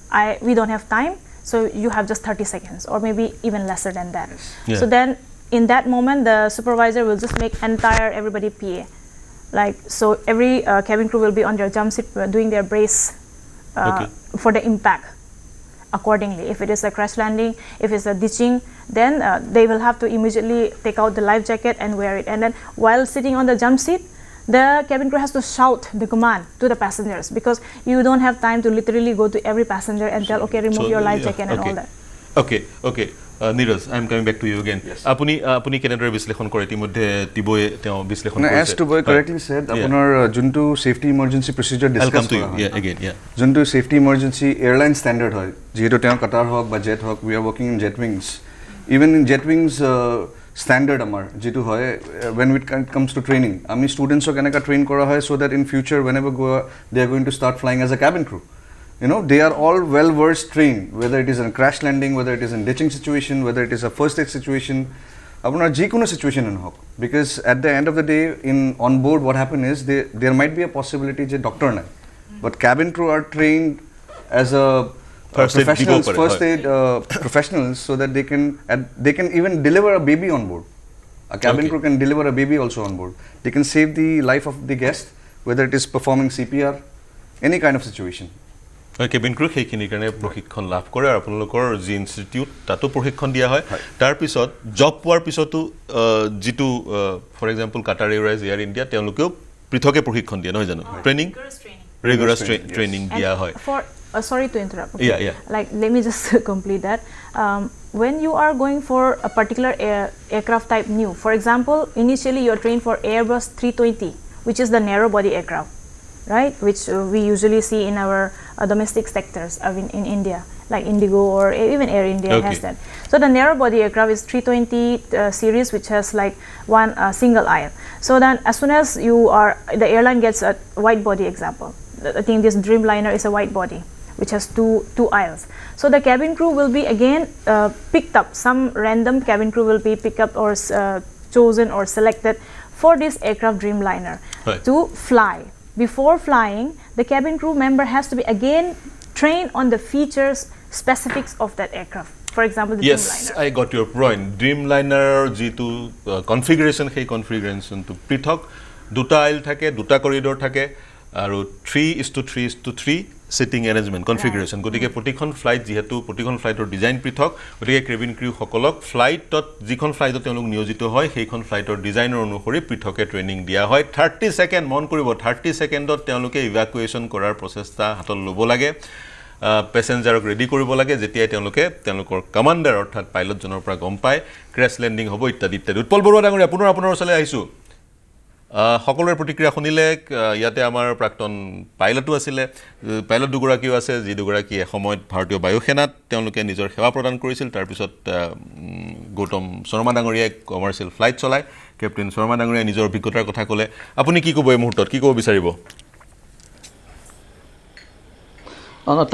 We don't have time. So you have just 30 seconds or maybe even lesser than that. Yes. Yeah. So then in that moment, the supervisor will just make entire everybody PA. Like, so every cabin crew will be on their jump seat doing their brace for the impact accordingly. If it is a crash landing, if it's a ditching, then they will have to immediately take out the life jacket and wear it. And then while sitting on the jump seat, the cabin crew has to shout the command to the passengers, because you don't have time to literally go to every passenger and tell, okay, remove your life jacket and all that. Okay. Neeraj, I am coming back to you again. Yes. Apuni kenedore bislekhon kore timodhe tiboy teo bislekhon kore. As Tiboy correctly said, apunar juntu safety emergency procedure discuss kora. Yeah, again, yeah. Juntu safety emergency airline standard hoy. Jehetu teo Qatar hok ba jet hok, we are working in jet wings. Even in jet wings standard amar jetu hoy, when it comes to training, ami students ok enaka train kora hoy so that in future whenever they are going to start flying as a cabin crew. You know, they are all well versed trained, whether it is a crash landing, whether it is in ditching situation, whether it is a first aid situation, apunar jikono situation in hok. Because at the end of the day, on board what happen is there might be a possibility je doctor na, but cabin crew are trained as a first aid professionals, so that they can even deliver a baby on board. A cabin crew can deliver a baby also on board. They can save the life of the guest, whether it is performing CPR, any kind of situation. Cabin crew সেইখিনি কাৰণে প্ৰশিক্ষণ লাভ কৰে আৰু আপোনালোকৰ জি ইনষ্টিটিউট তাতো প্ৰশিক্ষণ দিয়া হয় তাৰ পিছত জব পোৱাৰ পিছতো জিটো for example Qatar Airlines Air India তেওঁলোকেও পৃথকে প্ৰশিক্ষণ দিয়ে নহয় জানো ট্ৰেইনিং rigorous training দিয়া হয় sorry to interrupt. Okay. Yeah. Like, let me just complete that. When you are going for a particular aircraft type new, for example, initially you are trained for Airbus 320, which is the narrow body aircraft, right? Which we usually see in our domestic sectors in India, like Indigo or even Air India has that. So the narrow body aircraft is 320 series, which has like one single aisle. So then as soon as the airline gets a wide body example, I think this Dreamliner is a wide body, which has two aisles. So the cabin crew will be again picked up. Some random cabin crew will be picked up or chosen or selected for this aircraft Dreamliner to fly. Before flying, the cabin crew member has to be again trained on the features, specifics of that aircraft. For example, the Dreamliner. Yes, I got your point. Dreamliner G2 configuration, hey configuration to pithok, duta aisle thake, duta corridor thake, aru 3:3:3 sitting arrangement configuration. Gotike protikhon flight jehetu protikhon flightor design pithok, gotike cabin crew hokolok flight tot jikhon flight tot telok niyojito hoy heikhon flightor designer onukori pithoke training dia hoy 30 second mon koribo 30 second dot teloke evacuation korar process ta hatol lobo lage passenger ready koribo lage jetia telokor commander orthat pilot jonor pora gom pai crash landing hobo ittadi utpol borwa dangori apunar osale aisu সকলোৰে প্ৰতিক্ৰিয়া শুনিলে ইয়াতে আমাৰ প্ৰাক্তন পাইলটো আছিল পাইলট দুগৰাকীও আছে যি দুগৰাকী সময়ত ভাৰতীয় বায়ু সেনাত তেওঁলোকে নিজৰ সেৱা প্ৰদান কৰিছিল তাৰ পিছত গৌতম শৰ্মা ডাঙৰীয়াই কমাৰ্চিয়েল ফ্লাইট চলায় কেপ্টেইন শৰ্মা ডাঙৰীয়াই নিজৰ অভিজ্ঞতাৰ কথা ক'লে আপুনি কি ক'ব এই মুহূৰ্তত কি ক'ব বিচাৰিব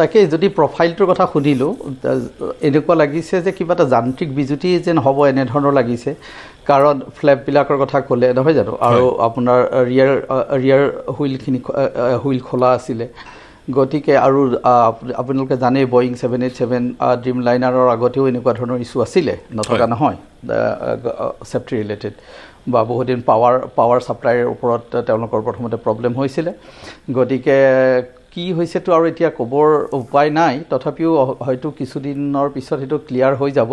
তাকে যদি প্ৰফাইলটোৰ কথা শুনিলোঁ এনেকুৱা লাগিছে যে কিবা এটা যান্ত্ৰিক বিজুতি যেন হ'ব এনেধৰণৰ লাগিছে কাৰণ ফ্লেপবিলাকৰ কথা ক'লে নহয় জানো আৰু আপোনাৰ ৰিয়াৰ হুইলখিনি হুইল খোলা আছিলে গতিকে আৰু আপোনালোকে জানে বয়িং 787 ড্ৰিম লাইনাৰৰ আগতেও এনেকুৱা ধৰণৰ ইছ্যু আছিলে নথকা নহয় সেফটি ৰিলেটেড বা বহুদিন পাৱাৰ ছাপ্লাইৰ ওপৰত তেওঁলোকৰ প্ৰথমতে প্ৰব্লেম হৈছিলে গতিকে কি হৈছেতো আৰু এতিয়া ক'বৰ উপায় নাই তথাপিও হয়তো কিছুদিনৰ পিছত সেইটো ক্লিয়াৰ হৈ যাব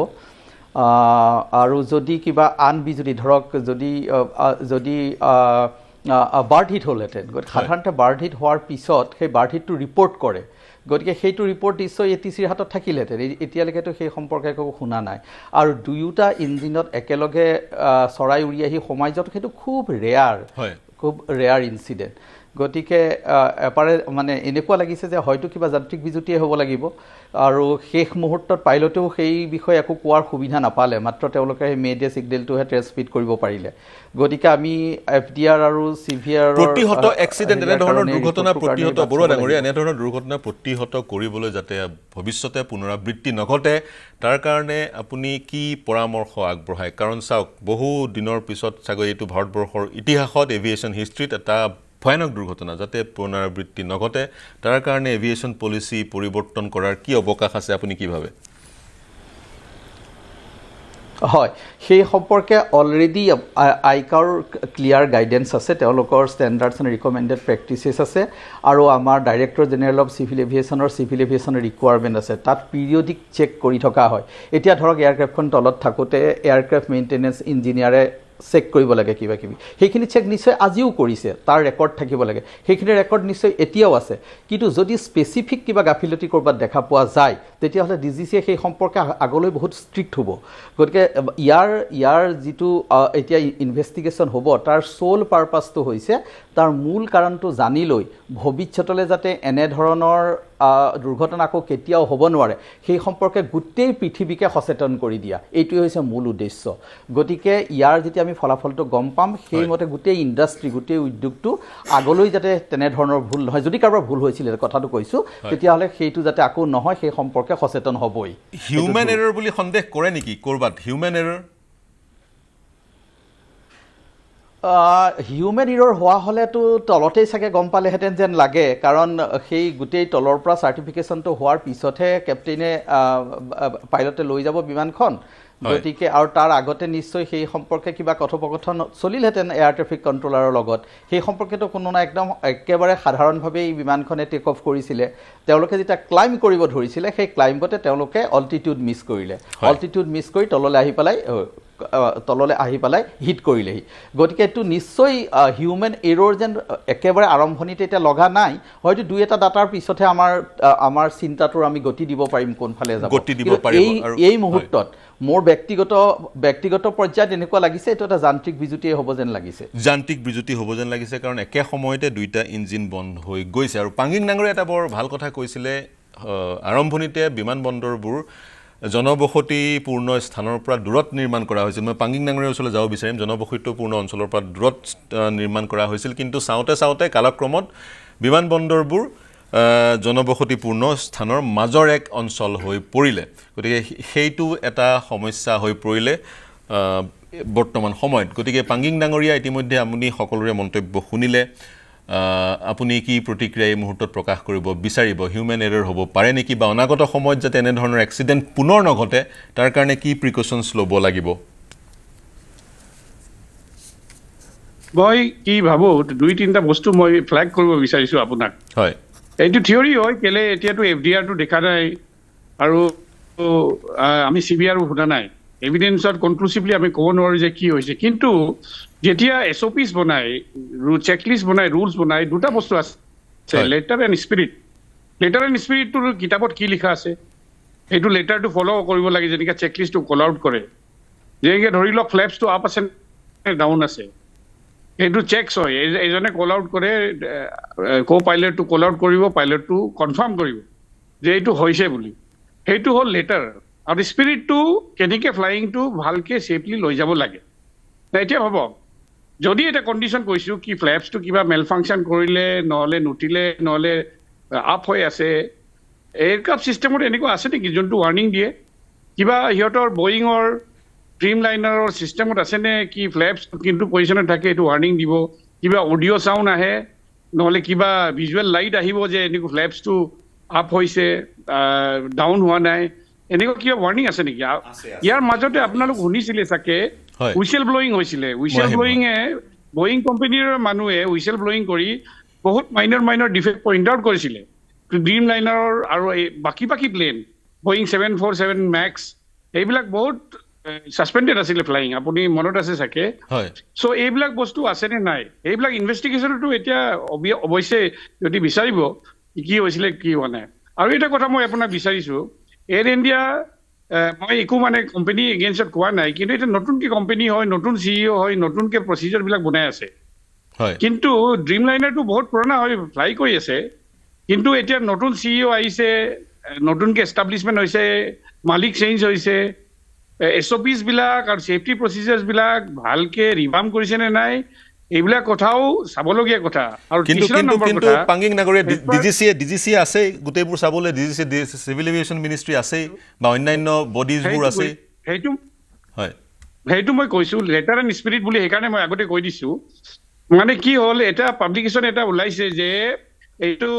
আৰু যদি কিবা আন বিজুতি ধৰক যদি বাৰ্ড হিট হ'লহেঁতেন গতিকে সাধাৰণতে বাৰ্ড হিট হোৱাৰ পিছত সেই বাৰ্ড হিটটো ৰিপৰ্ট কৰে গতিকে সেইটো ৰিপৰ্ট নিশ্চয় ATCৰ হাতত থাকিলেহেঁতেন এতিয়ালৈকেতো সেই সম্পৰ্কে একো শুনা নাই আৰু দুয়োটা ইঞ্জিনত একেলগে চৰাই উৰি আহি সোমাই যোৱাটো সেইটো খুব ৰেয়াৰ ইনচিডেণ্ট গতিকে এপাৰে মানে এনেকুৱা লাগিছে যে হয়তো কিবা যান্ত্ৰিক বিজুতিয়ে হ'ব লাগিব আৰু শেষ মুহূৰ্তত পাইলটেও সেই বিষয়ে একো কোৱাৰ সুবিধা নাপালে মাত্ৰ তেওঁলোকে সেই মেডে ছিগনেলটোহে ট্ৰেন্সমিট কৰিব পাৰিলে গতিকে আমি FDR আৰু CVR প্ৰতিহত এক্সিডেণ্ট এনেধৰণৰ দুৰ্ঘটনা প্ৰতিহত বৰুৱা ডাঙৰীয়া এনেধৰণৰ দুৰ্ঘটনা প্ৰতিহত কৰিবলৈ যাতে ভৱিষ্যতে পুনৰাবৃত্তি নঘটে তাৰ কাৰণে আপুনি কি পৰামৰ্শ আগবঢ়ায় কাৰণ চাওক বহু দিনৰ পিছত চাগৈ এইটো ভাৰতবৰ্ষৰ ইতিহাসত এভিয়েশ্যন হিষ্ট্ৰীত এটা ভয়ানক দুৰ্ঘটনা যাতে পুনৰাবৃত্তি নঘটে তাৰ কাৰণে এভিয়েশ্যন পলিচি পৰিৱৰ্তন কৰাৰ কি অৱকাশ আছে আপুনি কি ভাবে হয় সেই সম্পৰ্কে অলৰেডি আইকাৰ ক্লিয়াৰ গাইডেন্স আছে তেওঁলোকৰ ষ্টেণ্ডাৰ্ডছ এণ্ড ৰিকমেণ্ডেড প্ৰেক্টিচেছ আছে আৰু আমাৰ ডাইৰেক্টৰ জেনেৰেল অফ চিভিল এভিয়েশ্যনৰ ৰিকুৱাৰমেণ্ট আছে তাত পিৰিয়ডিক চেক কৰি থকা হয় এতিয়া ধৰক এয়াৰক্ৰাফ্টখন তলত থাকোঁতে এয়াৰক্ৰাফ্ট মেইনটেনেন্স ইঞ্জিনিয়াৰে চেক কৰিব লাগে কিবা কিবি সেইখিনি চেক নিশ্চয় আজিও কৰিছে তাৰ ৰেকৰ্ড থাকিব লাগে সেইখিনি ৰেকৰ্ড নিশ্চয় এতিয়াও আছে কিন্তু যদি স্পেচিফিক কিবা গাফিলতি কৰবাত দেখা পোৱা যায় তেতিয়াহ'লে DGCয়ে সেই সম্পৰ্কে আগলৈ বহুত ষ্ট্ৰিক্ট হ'ব গতিকে ইয়াৰ যিটো এতিয়া ইনভেষ্টিগেশ্যন হ'ব তাৰ সোল পাৰপাছটো হৈছে তাৰ মূল কাৰণটো জানি লৈ ভৱিষ্যতলৈ যাতে এনেধৰণৰ দুৰ্ঘটনা আকৌ কেতিয়াও হ'ব নোৱাৰে সেই সম্পৰ্কে গোটেই পৃথিৱীকে সচেতন কৰি দিয়া এইটোৱে হৈছে মূল উদ্দেশ্য গতিকে ইয়াৰ যেতিয়া আমি ফলাফলটো গম পাম সেইমতে গোটেই ইণ্ডাষ্ট্ৰি গোটেই উদ্যোগটো আগলৈ যাতে তেনেধৰণৰ ভুল নহয় যদি কাৰোবাৰ ভুল হৈছিলে কথাটো কৈছোঁ তেতিয়াহ'লে সেইটো যাতে আকৌ নহয় সেই সম্পৰ্কে সচেতন হ'বই হিউমেন এৰৰ বুলি সন্দেহ কৰে নেকি ক'ৰবাত হিউমেন এৰৰ হিউমেন ইৰৰ হোৱা হ'লেতো তলতেই চাগে গম পালেহেঁতেন যেন লাগে কাৰণ সেই গোটেই তলৰ পৰা চাৰ্টিফিকেশ্যনটো হোৱাৰ পিছতহে কেপ্টেইনে পাইলটে লৈ যাব বিমানখন গতিকে আৰু তাৰ আগতে নিশ্চয় সেই সম্পৰ্কে কিবা কথোপকথন চলিলহেঁতেন এয়াৰ ট্ৰেফিক কণ্ট্ৰলাৰৰ লগত সেই সম্পৰ্কেতো কোনো নাই একদম একেবাৰে সাধাৰণভাৱে এই বিমানখনে টেক অফ কৰিছিলে তেওঁলোকে যেতিয়া ক্লাইম্ব কৰিব ধৰিছিলে সেই ক্লাইম্বতে তেওঁলোকে অল্টিটিউড মিছ কৰিলে অল্টিটিউড মিছ কৰি তললৈ আহি পেলাই হিট কৰিলেহি গতিকে এইটো নিশ্চয় হিউমেন এৰৰ যেন একেবাৰে আৰম্ভণিতে এতিয়া লগা নাই হয়তো দুই এটা ডাটাৰ পিছতহে আমাৰ চিন্তাটোৰ আমি গতি দিব পাৰিম কোনফালে যাব এই মুহূৰ্তত মোৰ ব্যক্তিগত পৰ্যায়ত এনেকুৱা লাগিছে এইটো এটা যান্ত্ৰিক বিজুতিয়ে হ'ব যেন লাগিছে কাৰণ একে সময়তে দুইটা ইঞ্জিন বন্ধ হৈ গৈছে আৰু পাংগিং ডাঙৰে এটা বৰ ভাল কথা কৈছিলে আৰম্ভণিতে বিমানবন্দৰবোৰ জনবসতিপূৰ্ণ স্থানৰ পৰা দূৰত নিৰ্মাণ কৰা হৈছিল মই পাংগিং ডাঙৰীৰ ওচৰলৈ যাব বিচাৰিম জনবসতিপূৰ্ণ অঞ্চলৰ পৰা দূৰত নিৰ্মাণ কৰা হৈছিল কিন্তু চাওঁতে কালক্ৰমত বিমানবন্দৰবোৰ জনবসতিপূৰ্ণ স্থানৰ মাজৰ এক অঞ্চল হৈ পৰিলে গতিকে সেইটো এটা সমস্যা হৈ পৰিলে বৰ্তমান সময়ত গতিকে পাংগিং ডাঙৰীয়া ইতিমধ্যে আপুনি সকলোৰে মন্তব্য শুনিলে আপুনি কি প্ৰতিক্ৰিয়া এই মুহূৰ্তত প্ৰকাশ কৰিব বিচাৰিব হিউমেন এৰৰ হ'ব পাৰে নেকি বা অনাগত সময়ত যাতে এনেধৰণৰ এক্সিডেণ্ট পুনৰ নঘটে তাৰ কাৰণে কি প্ৰিকশ্যনছ ল'ব লাগিব মই কি ভাবোঁ দুই তিনিটা বস্তু মই ফ্লেগ কৰিব বিচাৰিছোঁ আপোনাক হয় এইটো থিয়ৰী হয় কেলে এতিয়াতো FDRটো দেখা নাই আৰু আমি CVRও শুনা নাই এভিডেন্সত কনক্লুচিভলি আমি ক'ব নোৱাৰোঁ যে কি হৈছে কিন্তু যেতিয়া SOPs বনাই চেকলিষ্ট বনাই ৰুলছ বনাই দুটা বস্তু আছে লেটাৰ এণ্ড স্পিৰিটটোৰ কিতাপত কি লিখা আছে সেইটো লেটাৰটো ফ'ল' কৰিব লাগে যেনেকৈ চেকলিষ্টটো কল আউট কৰে যেনেকৈ ধৰি লওক ফ্লেপছটো আপ আছে ডাউন আছে সেইটো চেকছ হয় এজনে কল আউট কৰে পাইলটটো কল আউট কৰিব পাইলটটো কনফাৰ্ম কৰিব যে এইটো হৈছে বুলি সেইটো হ'ল লেটাৰ আৰু স্পিৰিটটো কেনেকৈ ফ্লাইংটো ভালকৈ ছেফলি লৈ যাব লাগে এতিয়া ভাবক যদি এটা কণ্ডিশ্যন কৈছোঁ কি ফ্লেপছটো কিবা মেল ফাংচন কৰিলে নহ'লে নুঠিলে নহ'লে আপ হৈ আছে এয়াৰক্ৰাফ্ট ছিষ্টেমত এনেকুৱা আছে নেকি যোনটো ৱাৰ্ণিং দিয়ে কিবা সিহঁতৰ বয়িঙৰ ড্ৰিম লাইনাৰৰ ছিষ্টেমত আছেনে কি ফ্লেপছ কিন্তু পজিশ্যনত থাকে এইটো ৱাৰ্ণিং দিব কিবা অডিঅ' চাউণ্ড আহে নহলে কিবা ভিজুৱেল লাইট আহিব যে এনেকুৱা ফ্লেপছটো আপ হৈছে ডাউন হোৱা নাই এনেকুৱা কিবা ৱাৰ্নিং আছে নেকি ইয়াৰ মাজতে আপোনালোক শুনিছিলে চাগে হুইচেল ব্লোয়িং হৈছিলে হুইচেল ব্লোয়িঙে বয়িং কোম্পানীৰ মানুহে হুইচেল ব্লোয়িং কৰি বহুত মাইনৰ ডিফেক্ট পইণ্ট আউট কৰিছিলে ড্ৰিম লাইনাৰৰ আৰু বাকী প্লেন বয়িং 747 মেক্স এইবিলাক বহুত সাসপেন্ডেড আছিল ফ্লাইং আপুনি মনত আছে চাগে সো এইবিলাক বস্তু আছে নে নাই এইবিলাক ইনভেষ্টিগেশ্যনটো এতিয়া অৱশ্যে যদি বিচাৰিব কি হৈছিলে কি হোৱা নাই আৰু এটা কথা মই আপোনাক বিচাৰিছো এয়াৰ ইণ্ডিয়া মই একো মানে কোম্পানী এগেইনষ্টত কোৱা নাই কিন্তু এটা নতুনকৈ কোম্পানী হয় নতুন সিইঅ হয় নতুনকৈ প্ৰচিজাৰবিলাক বনাই আছে কিন্তু ড্ৰিম লাইনাৰটো বহুত পুৰণা হয় ফ্লাই কৰি আছে কিন্তু এতিয়া নতুন সিইঅ আহিছে নতুনকৈ এষ্টাব্লিছমেণ্ট হৈছে মালিক চেঞ্জ হৈছে SOPs বিলাক আৰু সেফটি প্ৰচিজাৰ্স বিলাক ভালকে ৰিভাম কৰিছে নে নাই এইবিলাক কথাও চাবলগীয়া কথা আৰু কিন্তু পাঙ্গিং নগৰে ডিজিসি আছে গুটেইবোৰ চাবলে ডিজিসি সিভিল এভিয়েশন মিনিষ্ট্ৰি আছে বা অন্যান্য বডিজবোৰ আছে সেইটো মই কৈছো লেটাৰ এণ্ড স্পিৰিট বুলি সেইকাৰণে মই আগতে কৈ দিছো মানে কি হ'ল এটা পাব্লিকেশ্যন এটা ওলাইছে যে এইটো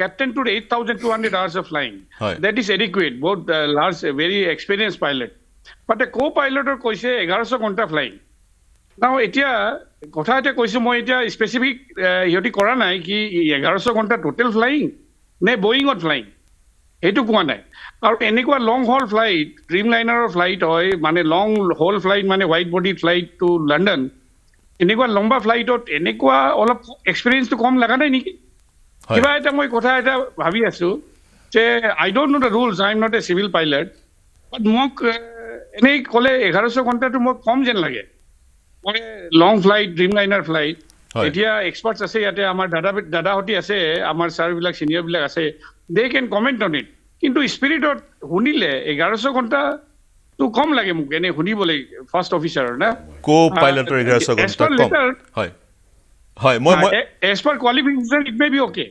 captain to 8,200 hours of flying that is adequate both large very experienced pilot but a co-pilot or koise 1100 ঘণ্টা flying now etia kotha eta koisu moi etia specific yoti kora nai ki 1100 ঘণ্টা total flying ne boeing or flying etu koa nai aru enekwa long haul flight dreamliner flight hoy mane long haul flight mane wide body flight to London এনেকুৱা লম্বা ফ্লাইটত এনেকুৱা অলপ এক্সপেৰিয়েন্সটো কম লাগা নাই নেকি কিবা এটা মই কথা এটা ভাবি আছো যে I don't know the rules I am not a civil pilot but মোক এনেই কলে 1100 ঘণ্টাটো মোক কম যেন লাগে মই লং ফ্লাইট ড্ৰিম লাইনাৰ ফ্লাইট এতিয়া এক্সপাৰ্টছ আছে ইয়াতে আমাৰ দাদাহতি আছে আমাৰ ছাৰবিলাক সিনিয়ৰবিলাক আছে দে কেন কমেন্ট অন ইট কিন্তু স্পিৰিটত শুনিলে 1100 ঘণ্টা তো কম লাগে মোক এনে শুনিবলে ফাৰ্স্ট অফিচাৰ না কো পাইলটৰ 1100 ঘণ্টা কম হয় মই as per qualification it may be okay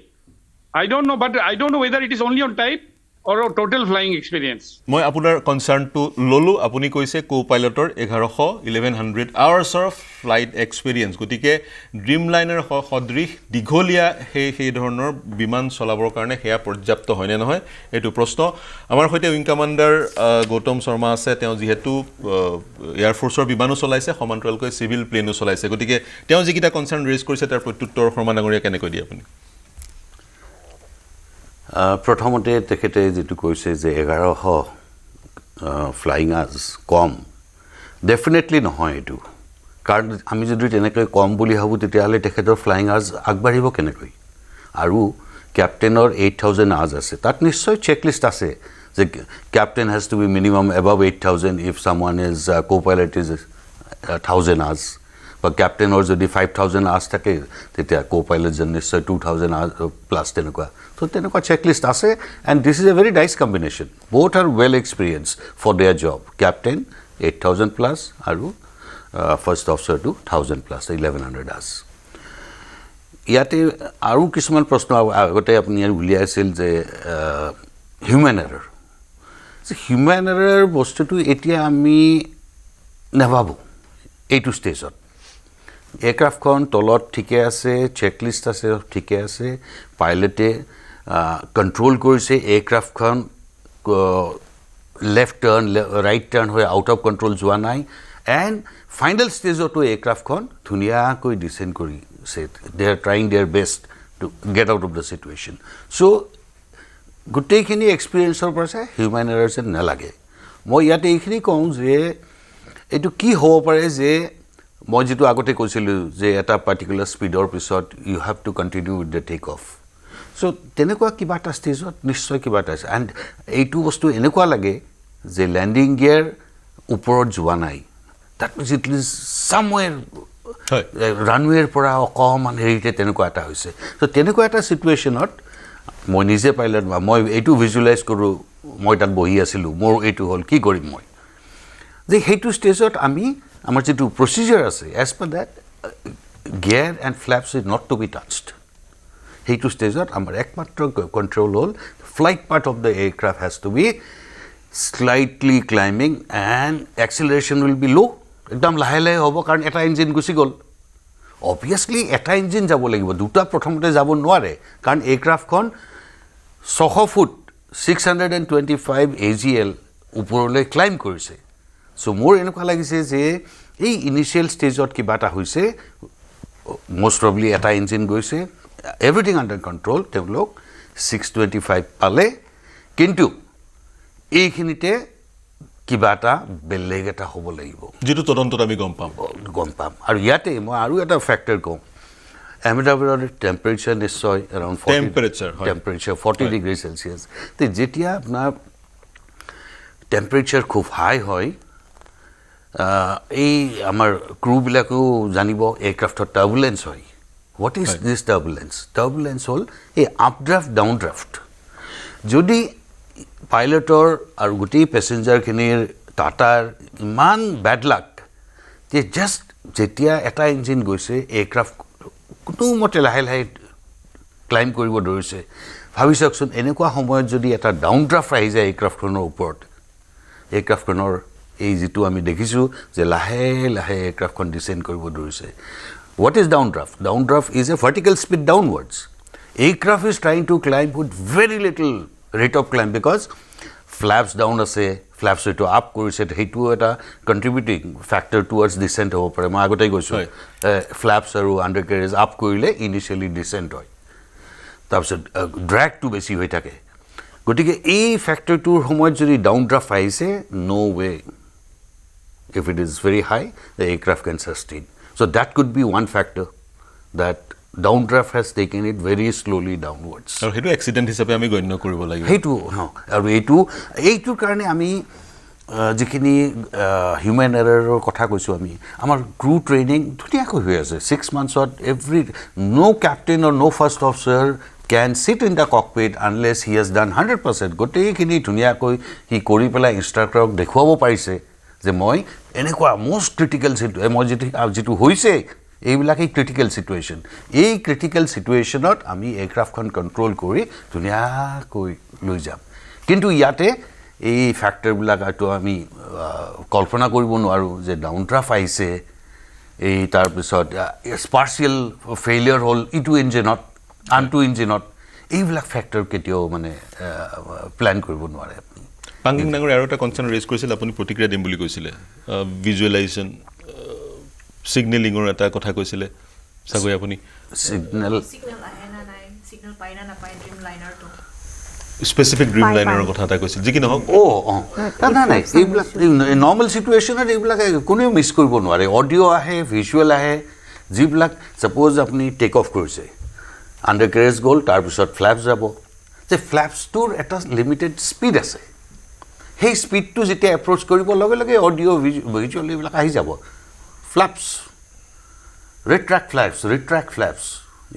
I don't know whether it is only on type or a total flying experience মই আপোনাৰ কনসাৰ্ন টু ললো আপুনি কৈছে কো পাইলটৰ 1100 hours of flight experience গতিকে ড্ৰিম লাইনাৰ সদৃশ দিঘলীয়া সেই ধৰণৰ বিমান চলাবৰ কাৰণে হেয়া পৰ্যাপ্ত হয় নে নহয় এটো প্ৰশ্ন আমাৰ হৈতে উইং কমান্ডাৰ গৌতম শৰ্মা আছে তেওঁ যেহেতু এয়াৰ ফোৰ্সৰ বিমানো চলাইছে সমান্তৰালকৈ সিভিল প্লেনো চলাইছে গতিকে তেওঁ যিকিটা কনসাৰ্ন ৰেজ কৰিছে তাৰ প্ৰত্যুত্তৰ সমানাগৰীয়া কেনেকৈ দিয়ে আপুনি প্ৰথমতে তেখেতে যেটো কৈছে যে 1100 ফ্লাইং আজ কম ডেফিনেটলি নহয় এটো কাৰণ আমি যদি তেনেকৈ কম বুলি ভাবো তেতিয়াহলে তেখেতৰ ফ্লাইং আজ আগবাঢ়িব কেনেকৈ আৰু ক্যাপ্টেনৰ 8000 আজ আছে তাত নিশ্চয় চেকলিষ্ট আছে যে captain has to be minimum above 8000 if someone is co-pilot is 1000 আজ বা ক্যাপ্টেনৰ যদি 5000 আজ থাকে তেতিয়া co-pilot জন নিশ্চয় 2000 আজ প্লাস তেনেকুৱা so তেনেকুৱা চেকলিষ্ট আছে and this is a very nice combination both are well experienced for their job captain 8000 plus আৰু first officer to 1000 plus 1100 hours ইয়াতে আৰু কিছুমান প্ৰশ্ন আগতে আপুনি উলিয়াইছিল যে হিউম্যান এৰৰ হিউম্যান এৰৰ বস্তুটো এতিয়া আমি নাভাবো এইটো ষ্টেজত এয়াৰক্ৰাফ্টখন তলত ঠিকে আছে চেকলিষ্ট আছে ঠিকে আছে পাইলটে কন্ট্ৰোল কৰিছে এয়াৰক্ৰাফ্টখন লেফট টাৰ্ন ৰাইট টাৰ্ন হৈ আউট অফ কন্ট্ৰোল যোৱা নাই এণ্ড ফাইনেল ষ্টেজতো এয়াৰক্ৰাফ্টখন ধুনীয়াকৈ ডিসেন্ড কৰিছে they are trying their best to get out of the situation so' গোটেইখিনি এক্সপিৰিয়েঞ্চৰ পৰা চাই হিউম্যান এৰাৰ যেন নালাগে মই ইয়াতে এইখিনি কওঁ যে এইটো কি হ'ব পাৰে যে মই যেটো আগতে কৈছিলোঁ যে এটা পাৰ্টিকুলাৰ স্পীডৰ পিছত you have to continue with the take off so' তেনেকুৱা কিবা এটা ষ্টেজত নিশ্চয় কিবা এটা আছে এণ্ড এইটো বস্তু এনেকুৱা লাগে যে লেণ্ডিং গিয়াৰ ওপৰত যোৱা নাই that means it is somewhere ৰানৱেৰ পৰা অকমান হেৰিতে তেনেকুৱা এটা হৈছে চ' তেনেকুৱা এটা সিচুৱেশ্যনত মই নিজে পাইলট বা মই এইটো ভিজুৱেলাইজ কৰোঁ মই তাত বহি আছিলোঁ মোৰ এইটো হ'ল কি কৰিম মই যে সেইটো ষ্টেজত আমি আমাৰ যেটো প্ৰচিজাৰ আছে as per that gear and flaps is not to be touched সেইটো ষ্টেজত আমাৰ একমাত্ৰ কণ্ট্ৰল হ'ল flight part of the aircraft has to be slightly climbing and acceleration will be low' একদম লাহে লাহে হ'ব কাৰণ এটা ইঞ্জিন গুচি গ'ল অবভিয়াছলি এটা ইঞ্জিন যাব লাগিব দুটা প্ৰথমতে যাব নোৱাৰে কাৰণ এয়াৰক্ৰাফ্টখন 600 ফুট 625 AGL ওপৰলৈ ক্লাইম কৰিছে সো মোৰ এনেকুৱা লাগিছে যে এই ইনিশিয়েল ষ্টেজত কিবা এটা হৈছে most probably এটা ইঞ্জিন গৈছে everything under control তেওঁলোক 625 পালে কিন্তু এইখিনিতে কিবা এটা বেলেগ এটা হ'ব লাগিব যেটো তদন্তত আমি গম পাম আৰু ইয়াতে মই আৰু এটা ফ্যাক্টৰ কম Ahmedabad temperature নিশ্চয় around 40 temperature 40 degrees Celsius তে যেতিয়া আপনার temperature খুব হাই হয় এই আমার ক্রু বিলাকও জানিব এয়াৰক্ৰাফটৰ টাৰ্বুলেন্স হয় what is this turbulence হল এই আপড্ৰাফট ডাউনড্ৰাফট যদি পাইলটৰ আৰু গুটি প্যাসেঞ্জাৰ খিনিৰ টাটাৰ ইমান ব্যাড লাক যে জাস্ট যেতিয়া এটা ইঞ্জিন গৈছে এয়াৰক্ৰাফট কোনো মতে লাহে লাহে ক্লাইম কৰিব ধৰিছে ভাবি চাওকচোন এনেকুৱা সময়ত যদি এটা ডাউনড্ৰাফট আহি যায় এয়াৰক্ৰাফটখনৰ ওপৰত এয়াৰক্ৰাফটখনৰ এই যেটো আমি দেখিছো যে লাহে লাহে এয়াৰক্ৰাফটখন ডিসেন্ড কৰিব ধৰিছে what is downdraft is a vertical speed downwards aircraft is trying to climb with very little rate of climb because flaps down ase flaps to up কৰিছে হেতু এটা contributing factor towards descent হ'ব পাৰে মই আগতে কৈছো flaps আৰু undercarriage up কৰিলে initially descent হয় তাৰপিছত drag to বেছি হৈ থাকে গতিকে এই ফ্যাক্টৰটোৰ সময়ত যদি ডাউনড্ৰাফট আহিছে no way if it is very high the aircraft can sustain so that could be one factor that downdraft has taken it very slowly downwards আৰু হেতু এক্সিডেন্ট হিচাপে আমি গণ্য কৰিব লাগিব হেতু আৰু এইটো কাৰণে আমি যিখিনি হিউম্যান এৰৰৰ কথা কৈছো আমি আমাৰ ক্ৰু ট্ৰেইনিং ধুনীয়াকৈ হৈ আছে 6 monthsত every no captain or no first officer can sit in the cockpit unless he has done 100% গোটেইখিনি ধুনীয়াকৈ কি কৰি পেলাই ইনষ্ট্ৰাক্টৰক দেখুৱাব পাৰিছে যে মই এনেকুৱা মোস্ট ক্ৰিটিক্যাল মই যেটো হৈছে এইবিলাকে ক্ৰিটিক্যাল সিচুৱেশন এই ক্ৰিটিক্যাল সিচুৱেশনত আমি এয়াৰক্ৰাফটখন কন্ট্ৰোল কৰি ধুনীয়াকৈ লৈ যাম কিন্তু ইয়াতে এই ফ্যাক্টৰবিলাক আটো আমি কল্পনা কৰিব নোৱাৰো যে ডাউনড্ৰাফট আহিছে এই তাৰ পিছত স্পাৰ্শিয়াল ফেইলিয়াৰ হল ইটো ইঞ্জিনত আনটো ইঞ্জিনত এইবিলাক ফ্যাক্টৰ কেতিয়াও মানে প্ল্যান কৰিব নোৱাৰে পাংগিং ডাঙৰ আৰু এটা কনসাৰ্ন ৰেজ কৰিছিল আপুনি প্ৰতিক্ৰিয়া দিম বুলি কৈছিলে ভিজুৱেলাইজেশন সিগনেলিংৰ এটা কথা কৈছিলে সাগৈ আপুনি সিগনেল আহেনা নাই সিগনেল পাইনা না পাই ড্রিম লাইনাৰ তো স্পেসিফিক ড্ৰিম লাইনাৰৰ কথা এটা কৈছিল যি কি নহক নাই এইবিলাক নৰ্মাল সিচুৱেশনত এইবিলাক কোনেও মিছ কৰিব নোৱাৰে অডিও আহে ভিজুৱেল আহে যিবিলাক সাপোজ আপুনি টেক অফ কৰিছে আন্ডাৰকেৰেজ গ'ল তাৰ পিছত ফ্ল্যাপছ যাব যে ফ্ল্যাপছটোৰ এটা লিমিটেড স্পীড আছে সেই স্পীডটো যেতিয়া এপ্ৰোচ কৰিব লগে লগে অডিও ভিজুৱেল এইবিলাক আহি যাব flaps retract flaps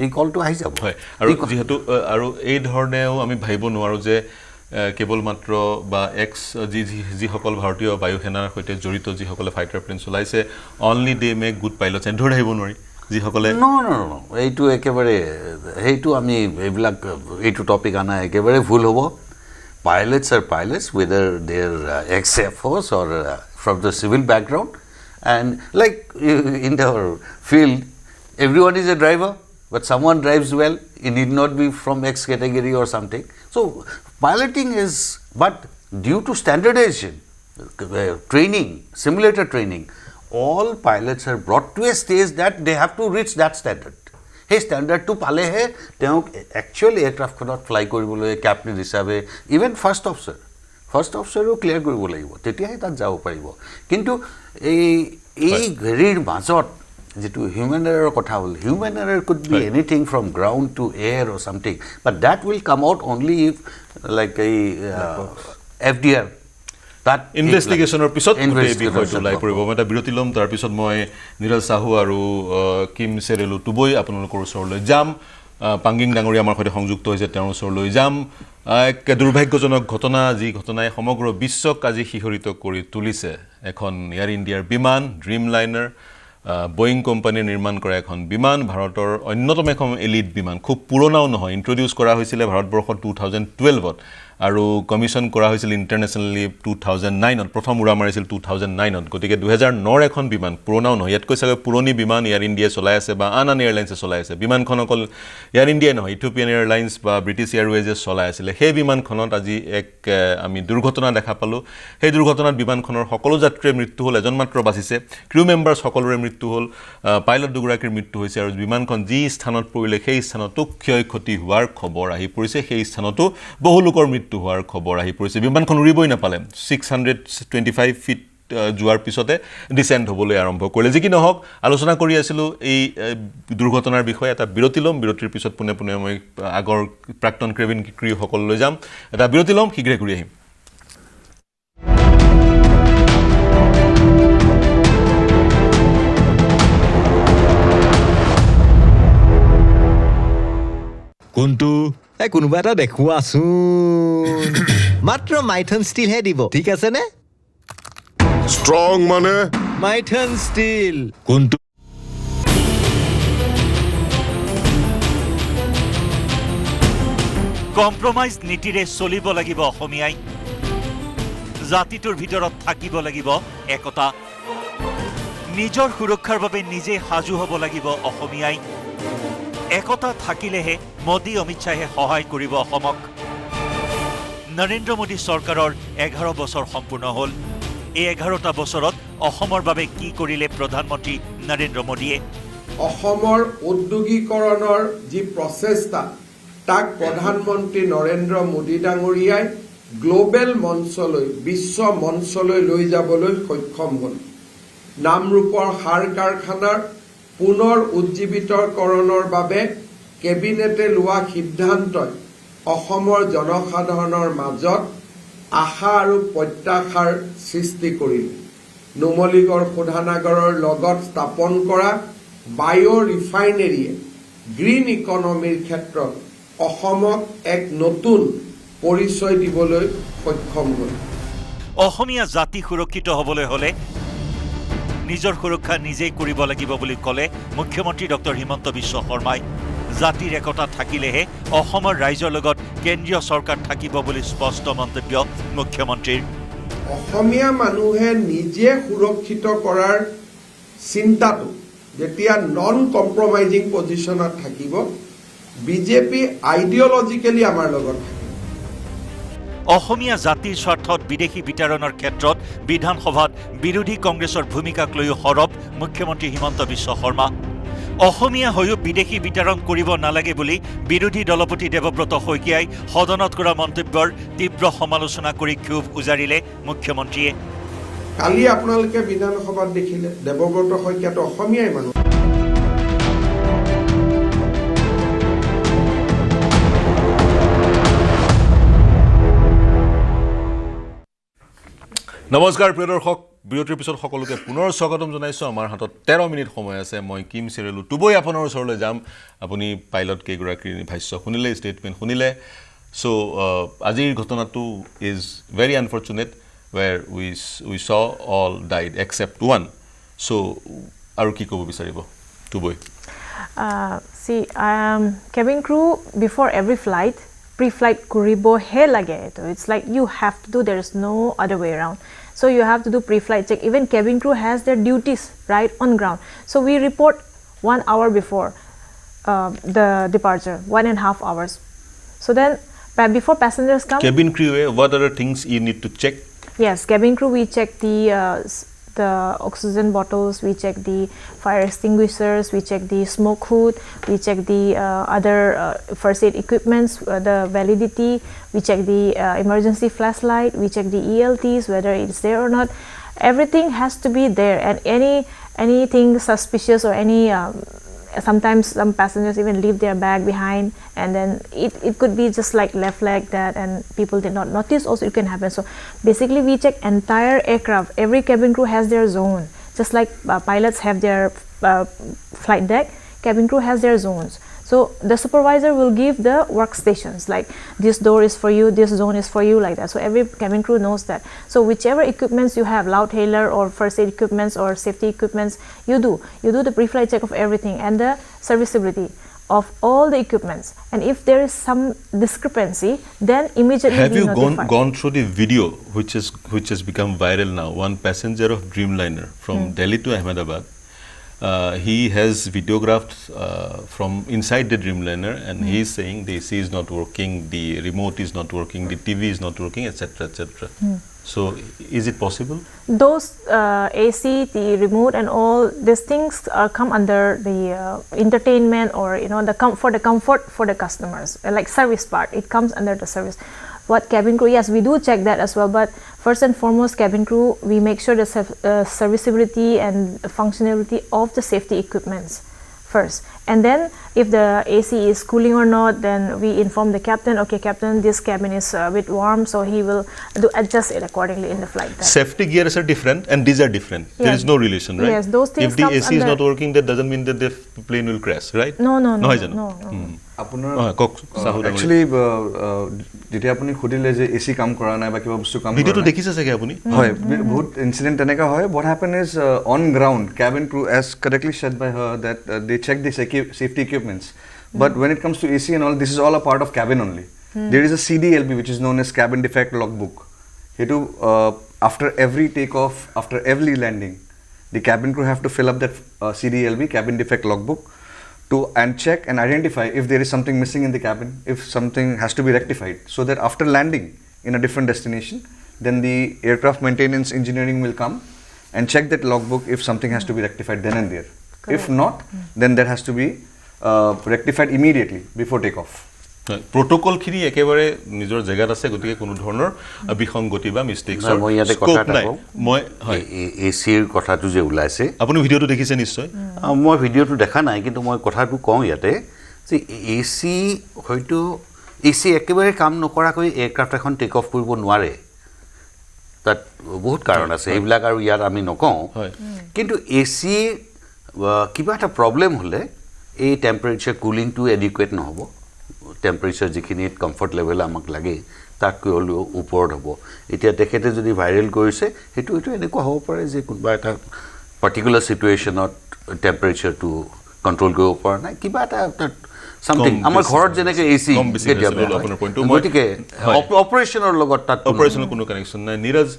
এই কলটো আহি যাব হয় আৰু যেহেতু আৰু এই ধৰণেও আমি ভাবিব নোৱাৰো যে কেৱল মাত্ৰ বা এক্স জি সকল ভাৰতীয় বায়ু সেনাৰ সৈতে জড়িত যি সকলে ফাইটাৰ প্লেন চলাইছে only they make good pilots and ধৰি আহিব নোৱাৰি যি সকলে নো এইটো একেবাৰে হেইটো আমি এইবিলাক এইটো টপিক আনা একেবাৰে ভুল হ'ব pilots are pilots whether they are ex-air force or from the civil background and like in our field everyone is a driver but someone drives well it need not be from X category or something so piloting is but due to standardization training simulator training all pilots are brought to a stage that they have to reach that standard hey standard to pale he teok actually aircraft cannot fly koribole captain hisabe even first officer O clear কৰিব লাগিব তেতিয়াহে তাত যাব পাৰিব কিন্তু এই গৰিৰ মাজত যেটো হিউম্যান এৰৰ কথা হ'ল human error could be anything from ground to air or something but that will come out only if like এই এফডিআৰ that ইনভেষ্টিগেশ্যনৰ পিছত বিষয়টো লাই পৰিব মই এটা বিৰতি লম তাৰ পিছত মই নিৰজ সাহু আৰু কিম সেৰেলু টুবই আপোনালোকৰ ওচৰলৈ যাম পাংগিং ডাঙৰী আমাৰ সৈতে সংযুক্ত হৈছে তেওঁৰ ওচৰলৈ যাম এক দুৰ্ভাগ্যজনক ঘটনা যি ঘটনাই সমগ্ৰ বিশ্বক আজি শিহৰিত কৰি তুলিছে এখন এয়াৰ ইণ্ডিয়াৰ বিমান ড্ৰিম লাইনাৰ বোয়িং কোম্পানী নিৰ্মাণ কৰা এখন বিমান ভাৰতৰ অন্যতম এখন এলিট বিমান খুব পুৰণাও নহয় ইন্ট্ৰোডিউস কৰা হৈছিল ভাৰতবৰ্ষত 2012ত আৰু কমিশন কৰা হৈছিল ইন্টাৰনেশনালি 2009 প্ৰথম উৰা মাৰিছিল 2009 গতিকে 2009 এখন বিমান পুৰণাও নহয় ইয়াতকৈ চাগে পুৰণি বিমান এয়াৰ ইণ্ডিয়া চলাই আছে বা আন এয়াৰলাইন্সে চলাই আছে বিমানখন অকল এয়াৰ ইণ্ডিয়া নহয় ইথিওপিয়ান এয়াৰলাইন্স বা ব্ৰিটিছ এয়াৰৱেজে চলাই আছিল সেই বিমানখনত আজি এক আমি দুৰ্ঘটনা দেখা পালো সেই দুৰ্ঘটনাত বিমানখনৰ সকলো যাত্ৰীৰ মৃত্যু হ'ল এজন মাত্ৰ বাচিছে ক্ৰু মেম্বাৰছ সকলোৰে মৃত্যু হ'ল পাইলট দুগৰাকীৰ মৃত্যু হৈছে আৰু বিমানখন যি স্থানত পৰিলে সেই স্থানতো ক্ষয়ক্ষতি হোৱাৰ খবৰ আহি পৰিছে সেই স্থানতো বহু লোকৰ মৃত্যু হোৱাৰ খবৰ আহি পৰিছে বিমানখন উৰিবই নাপালে 625 ফিট যোৱাৰ পিছতে ডিসেন্ট হ'বলৈ আৰম্ভ কৰিলে যি কি নহওক আলোচনা কৰি আছিল এই দুৰ্ঘটনাৰ বিষয়ে এটা বিৰতি লম বিৰতিৰ পিছত পুনে পুনে মই আগৰ প্ৰাক্তন কেবিন ক্ৰু সকললৈ যাম এটা বিৰতি লম শীঘ্ৰে ঘূৰি আহিম কোনটো কোনোবা এটা দেখুৱাচোন মাত্ৰ মাইথন ষ্টিল হে দিব ঠিক আছে নে ষ্ট্ৰং মানে মাইথন ষ্টিল কোনটো কম্প্ৰমাইজ নীতিৰে চলিব লাগিব অসমীয়াই জাতিটোৰ ভিতৰত থাকিব লাগিব একতা নিজৰ সুৰক্ষাৰ বাবে নিজে সাজু হ'ব লাগিব অসমীয়াই একতা থাকিলেহে মোদী অমিত শ্বাহে সহায় কৰিব অসমক নৰেন্দ্ৰ মোদী চৰকাৰৰ 11 বছৰ সম্পূৰ্ণ হ'ল এই 11টা বছৰত অসমৰ বাবে কি কৰিলে প্ৰধানমন্ত্ৰী নৰেন্দ্ৰ মোদীয়ে অসমৰ উদ্যোগীকৰণৰ যি প্ৰচেষ্টা তাক প্ৰধানমন্ত্ৰী নৰেন্দ্ৰ মোদী ডাঙৰীয়াই গ্লোবেল মঞ্চলৈ বিশ্ব মঞ্চলৈ লৈ যাবলৈ সক্ষম হ'ল নামৰূপৰ সাৰ কাৰখানাৰ পুনৰ উজ্জীৱিতকৰণৰ বাবে কেবিনেটে লোৱা সিদ্ধান্তই অসমৰ জনসাধাৰণৰ মাজত আশা আৰু প্ৰত্যাশাৰ সৃষ্টি কৰিলে নুমলীগড় শোধনাগাৰৰ লগত স্থাপন কৰা বায়ো ৰিফাইনেৰীয়ে গ্ৰীণ ইকনমিৰ ক্ষেত্ৰত অসমক এক নতুন পৰিচয় দিবলৈ সক্ষম হ'ল অসমীয়া জাতি সুৰক্ষিত হ'বলৈ হলে নিজৰ সুৰক্ষা নিজেই কৰিব লাগিব বুলি ক'লে মুখ্যমন্ত্ৰী ডক্টৰ হিমন্ত বিশ্ব শৰ্মাই জাতিৰ একতা থাকিলেহে অসমৰ ৰাইজৰ লগত কেন্দ্ৰীয় চৰকাৰ থাকিব বুলি স্পষ্ট মন্তব্য মুখ্যমন্ত্ৰীৰ অসমীয়া মানুহে নিজে সুৰক্ষিত কৰাৰ চিন্তাটো যেতিয়া নন কম্প্ৰমাইজিং পজিশনত থাকিব বিজেপি আইডিঅলজিক্যালি আমাৰ লগত অসমীয়া জাতিৰ স্বাৰ্থত বিদেশী বিতৰণৰ ক্ষেত্ৰত বিধানসভাত বিৰোধী কংগ্ৰেছৰ ভূমিকাক লৈ সৰব মুখ্যমন্ত্ৰী হিমন্ত বিশ্ব শৰ্মা অসমীয়া হৈও বিদেশী বিতৰণ কৰিব নালাগে বুলি বিৰোধী দলপতি দেৱব্ৰত শইকীয়াই সদনত কৰা মন্তব্যৰ তীব্ৰ সমালোচনা কৰি ক্ষোভ উজাৰিলে মুখ্যমন্ত্ৰীয়ে কালি আপোনালোকে বিধানসভাত দেখিলে দেৱব্ৰত শইকীয়াটো অসমীয়াই মানুহ নমস্কাৰ প্ৰিয় দৰ্শক বিৰতিৰ পিছত সকলোকে পুনৰ স্বাগতম জনাইছো আমাৰ হাতত 13 মিনিট সময় আছে মই কিম চিৰেলু টুবই আপোনাৰ ওচৰলৈ যাম আপুনি পাইলট কেইগৰাকীৰ ভাষ্য শুনিলে ষ্টেটমেণ্ট শুনিলে সো আজিৰ ঘটনাটো is very unfortunate where we saw all died except one so আৰু কি ক'ব বিচাৰিব টুবই see cabin crew before every flight pre-flight kuribo he lage to it's like you have to do there is no other way around so you have to do pre-flight check even cabin crew has their duties right on ground so we report 1 hour before the departure 1.5 hours so then before passengers come cabin crew what are the things you need to check yes cabin crew we check the oxygen bottles we check the fire extinguishers we check the smoke hood we check the other first aid equipments the validity we check the emergency flashlight we check the ELTs whether it's there or not everything has to be there and anything suspicious or any sometimes some passengers even leave their bag behind and then it could be just like left like that and people did not notice also it can happen so basically we check entire aircraft every cabin crew has their zone just like pilots have their flight deck cabin crew has their zones so the supervisor will give the workstations like this door is for you this zone is for you like that so every cabin crew knows that so whichever equipments you have loud hailer or first aid equipments or safety equipments you do the pre-flight check of everything and the serviceability of all the equipments, and if there is some discrepancy, then immediately have we you notify. gone through the video which has become viral now? One passenger of Dreamliner from Delhi to Ahmedabad, he has videographed from inside the Dreamliner, and he is saying the AC is not working, the remote is not working, the TV is not working, etc., etc. So is it possible? Those AC, the remote, and all these things come under the entertainment, or the comfort for the customers, like service part. It comes under the service. What cabin crew? Yes, we do check that as well. But first and foremost, cabin crew, we make sure the serviceability and functionality of the safety equipments first, and then if the AC is cooling or not, then we inform the captain. Okay, captain, this cabin is a bit warm, so he will adjust it accordingly in the flight time. Safety gears are different, and these are different. Yeah. There is no relation, right? Yes, those things. If the AC is not working, that doesn't mean that the plane will crash, right? No. আপোনাৰ actually যেতিয়া আপুনি সুধিলে যে এসি কাম কৰা নাই বা কিবা বস্তু কাম কৰা নাই, ভিডিওটো দেখিছে চাগে আপুনি? হয়, বহুত ইনসিডেন্ট তেনেকা হয়. what happen is on ground cabin crew, as correctly said by her, that they check the safety equipments, but when it comes to AC and all, this is all a part of cabin only. There is a CDLB which is known as cabin defect logbook. After every takeoff, after every landing, the cabin crew have to fill up that CDLB, cabin defect logbook, and check and identify if there is something missing in the cabin, if something has to be rectified, so that after landing in a different destination, then the aircraft maintenance engineering will come and check that logbook if something has to be rectified then and there. Correct. If not, then that has to be rectified immediately before takeoff. Protocol খিনি একেবাৰে নিজৰ জায়গাত আছে, গতিকে কোনো ধৰণৰ বিসংগতি বা মিস্টেকস মই ইয়াতে কথা কওঁ, মই এসিৰ কথাটো যে ওলাইছে, আপুনি ভিডিওটো দেখিছে নিশ্চয়? মই ভিডিওটো দেখা নাই, কিন্তু মই কথাটো কওঁ ইয়াতে যে এসি হয়তো এসি একেবাৰে কাম নকৰাকৈ এয়াৰক্ৰাফ্ট এখন টেক অফ কৰিব নোৱাৰে, তাত বহুত কাৰণ আছে, এইবিলাক আৰু ইয়াত আমি নকওঁ. কিন্তু এসি কিবা এটা প্ৰব্লেম হ'লে এই টেম্পাৰেচাৰ কুলিংটো এডিকুৱেট নহ'ব, টেম্পাৰেচাৰ যিখিনি কমফৰ্ট লেভেল আমাক লাগে তাতকৈ হ'লেও ওপৰত হ'ব. এতিয়া তেখেতে যদি ভাইৰেল কৰিছে, সেইটো এনেকুৱা হ'ব পাৰে যে কোনোবা এটা পাৰ্টিকুলাৰ চিটুৱেশ্যনত টেম্পাৰেচাৰটো কণ্ট্ৰল কৰিব পৰা নাই, কিবা এটা সামথিং আমাৰ ঘৰত যেনেকৈ এসি গতিকে অপাৰেশ্যনৰ লগত তাত অপাৰেশ্যনৰ কোনো কানেকশ্যন নাই. নীৰজ,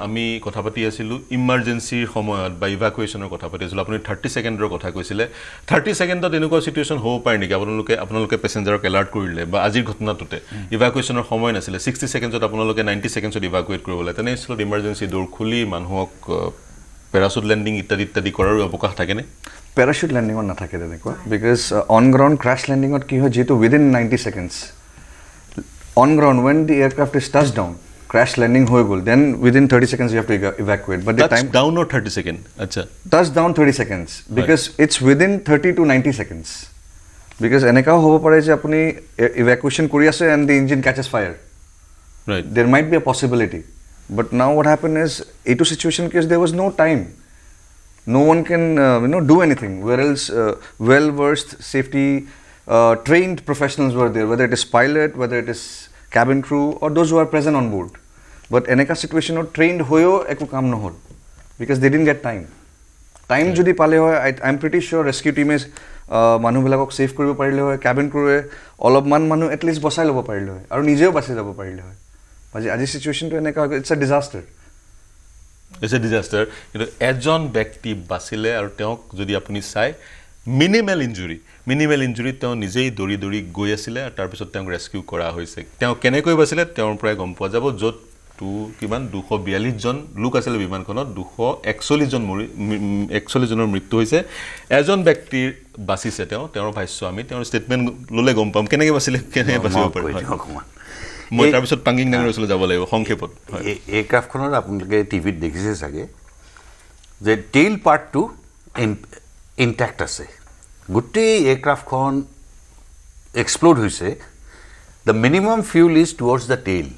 আমি কথা পাতি আছিলোঁ ইমাৰ্জেঞ্চিৰ সময়ত বা ইভাকুৱেশ্যনৰ কথা পাতি আছিলোঁ, আপুনি 30 ছেকেণ্ডৰ কথা কৈছিলে. 30 ছেকেণ্ডত এনেকুৱা চিটুৱেশ্যন হ'ব পাৰে নেকি? আপোনালোকে পেচেঞ্জাৰক এলাৰ্ট কৰিলে বা আজিৰ ঘটনাটোতে ইভাকুৱেশ্যনৰ সময় নাছিলে, 60 ছেকেণ্ডত আপোনালোকে 90 ছেকেণ্ডছত ইভাকুৱেট কৰিব লাগে, তেনেস্থলত ইমাৰ্জেঞ্চি দৌৰ খুলি মানুহক পেৰাচুট লেণ্ডিং ইত্যাদি কৰাৰো অৱকাশ থাকেনে? পেৰাচুট লেণ্ডিঙত নাথাকে তেনেকুৱা, বিকজ অন গ্ৰাউণ্ড ক্ৰাছ লেণ্ডিঙত কি হয়, যিহেতু within 90 seconds on ground when the aircraft is touch down, crash landing hoy gol, then within 30 seconds you have to evacuate. But the touch time down or 30 seconds, acha touch down 30 seconds, because right. It's within 30 to 90 seconds, because eneka hobo pare je apuni evacuation kori ase and the engine catches fire, right? There might be a possibility, but now what happened is A2 situation case, there was no time, no one can do anything, whereas well versed safety trained professionals were there, whether it is pilot, whether it is cabin crew, or those who are present on board. But eneka situation or trained hoyo eku kam no hol, because they didn't get time jodi pale hoy, I'm pretty sure rescue team is manu bilakok save koribo parile hoy, cabin crew e olop man manu at least bosai lobo parile hoy aru nijeo bachi jabo parile hoy. Aji situation to eneka it's a disaster. It's a disaster. Ejon ব্যক্তি বাচিলে আৰু তেওঁক যদি আপুনি চাই মিনিমাল ইঞ্জুৰি তেওঁ নিজেই দৌৰি গৈ আছিলে, আৰু তাৰপিছত তেওঁক ৰেস্কিউ কৰা হৈছে. তেওঁ কেনেকৈ বাচিলে তেওঁৰ পৰাই গম পোৱা যাব, য'ত কিমান 242 জন লোক আছিলে বিমানখনত, 241 জনৰ মৃত্যু হৈছে. এজন ব্যক্তিৰ বাচিছে, তেওঁৰ ভাষ্য আমি তেওঁৰ ষ্টেটমেণ্ট ল'লে গম পাম কেনেকৈ বাচিলে, কেনেকৈ বাচিব পাৰে. মই তাৰপিছত পাংগিং ডাঙৰ ওচৰলৈ যাব লাগিব সংক্ষেপত. এয়াৰক্ৰাফ্টখনত আপোনালোকে টিভিত দেখিছে চাগে যে টেইল পাৰ্টটো ইনটেক্ট আছে, গোটেই এয়াৰক্ৰাফ্টখন এক্সপ্ল'ড হৈছে. The minimum fuel is towards the tail,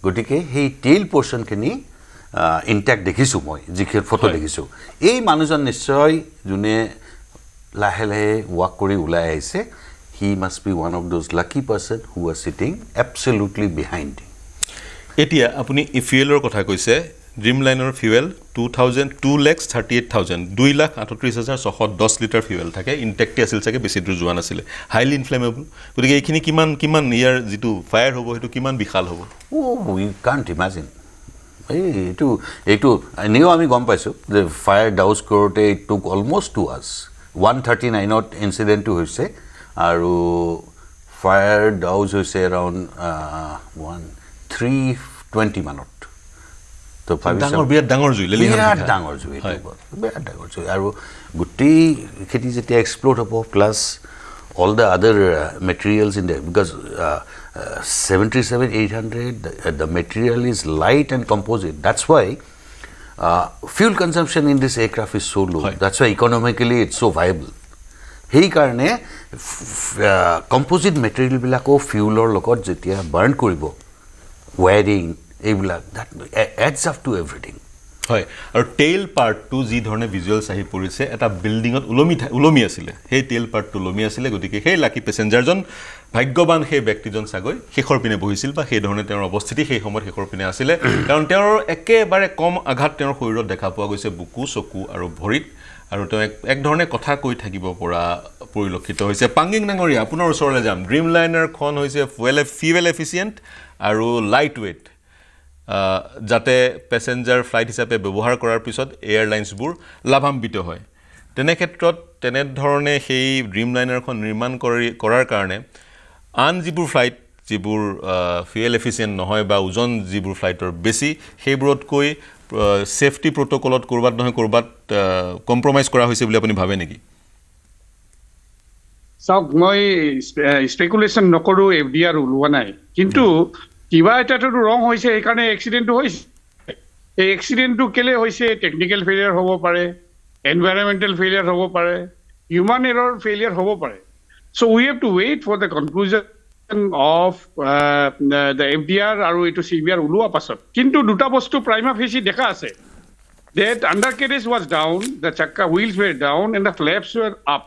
গতিকে সেই টেইল পৰ্চনখিনি ইনটেক্ট দেখিছোঁ মই, যিখিনি ফটো দেখিছোঁ. এই মানুহজন নিশ্চয় যোনে লাহে লাহে ৱাক কৰি ওলাই আহিছে, he must be one of those lucky person who are sitting absolutely behind. এতিয়া আপুনি ইফিএলৰ কথা কৈছে, ড্ৰিমলাইনৰ ফিউৱেল 2,38,000 2,38,610 লিটাৰ ফিউৱেল থাকে ইনটেক্টে আছিল চাগে বেছি দূৰ যোৱা নাছিলে হাইলি ইনফ্লেমেবল গতিকে এইখিনি কিমান ইয়াৰ যিটো ফায়াৰ হ'ব সেইটো কিমান বিশাল হ'ব উই কান্ট ইমাজিন এইটো এনেও আমি গম পাইছোঁ যে ফায়াৰ ডাউজ কৰোঁতে ইট টুক অলমষ্ট 2 hours 139ত ইনচিডেণ্টটো হৈছে আৰু ফায়াৰ ডাউজ হৈছে এৰাউণ্ড 320 মানত বিৰাট ডাঙৰ জুই আৰু গোটেই খেতি যেতিয়া এক্সপ্ল'ড হ'ব plus all the other materials in there because 77-800 the material is light and composite. That's why fuel consumption in this aircraft is so low. That's why economically it's so viable. Hey karne composite material bilako fuel or logot jetia burn koribo wiring এইবিলাক that adds up to everything. হয় আৰু টেইল পাৰ্টটো যি ধৰণে ভিজুৱেলছ আহি পৰিছে এটা বিল্ডিঙত উলমি আছিলে সেই টেইল পাৰ্টটো উলমি আছিলে গতিকে সেই লাকি পেছেঞ্জাৰজন ভাগ্যৱান সেই ব্যক্তিজন চাগৈ শেষৰ পিনে বহিছিল বা সেই ধৰণে তেওঁৰ অৱস্থিতি সেই সময়ত শেষৰ পিনে আছিলে কাৰণ তেওঁৰ একেবাৰে কম আঘাত তেওঁৰ শৰীৰত দেখা পোৱা গৈছে বুকু চকু আৰু ভৰিত আৰু তেওঁ এক ধৰণে কথা কৈ থাকিব পৰা পৰিলক্ষিত হৈছে পাংগিং ডাঙৰীয়া আপোনাৰ ওচৰলৈ যাম ড্ৰিমলাইনাৰখন হৈছে ফুয়েল এফিচিয়েণ্ট আৰু লাইট ৱেইট যাতে পেছেঞ্জাৰ ফ্লাইট হিচাপে ব্যৱহাৰ কৰাৰ পিছত এয়াৰলাইন্সবোৰ লাভান্বিত হয় তেনে ক্ষেত্ৰত তেনে ধৰণে সেই ড্ৰিমলাইনাৰখন নিৰ্মাণ কৰাৰ কাৰণে আন যিবোৰ ফ্লাইট যিবোৰ ফুয়েল এফিচিয়েণ্ট নহয় বা ওজন যিবোৰ ফ্লাইটৰ বেছি সেইবোৰতকৈ সেফটি প্ৰটোকলত কৰবাত নহয় কৰবাত কম্প্ৰমাইজ কৰা হৈছে বুলি আপুনি ভাবে নেকি চাওক মই স্পেকুলেশ্যন নকৰো এফডিআৰ ওলোৱা নাই কিন্তু কিবা এটাটো ৰং হৈছে এই কাৰণে এক্সিডেন্টটো হৈছে এই এক্সিডেন্টটো কেলে হৈছে টেকনিক্যাল ফেইলিয়াৰ হ'ব পাৰে এনভাইৰনমেন্টাল ফেইলিয়াৰ হ'ব পাৰে হিউম্যান এৰৰ ফেইলিয়াৰ হ'ব পাৰে so we have to wait for the conclusion of the FDR আৰু এইটো চিবিআৰ ওলোৱা পাছত কিন্তু দুটা বস্তু প্ৰাইমা ফেচি দেখা আছে that undercarriage was down the chakka wheels were down and the flaps were up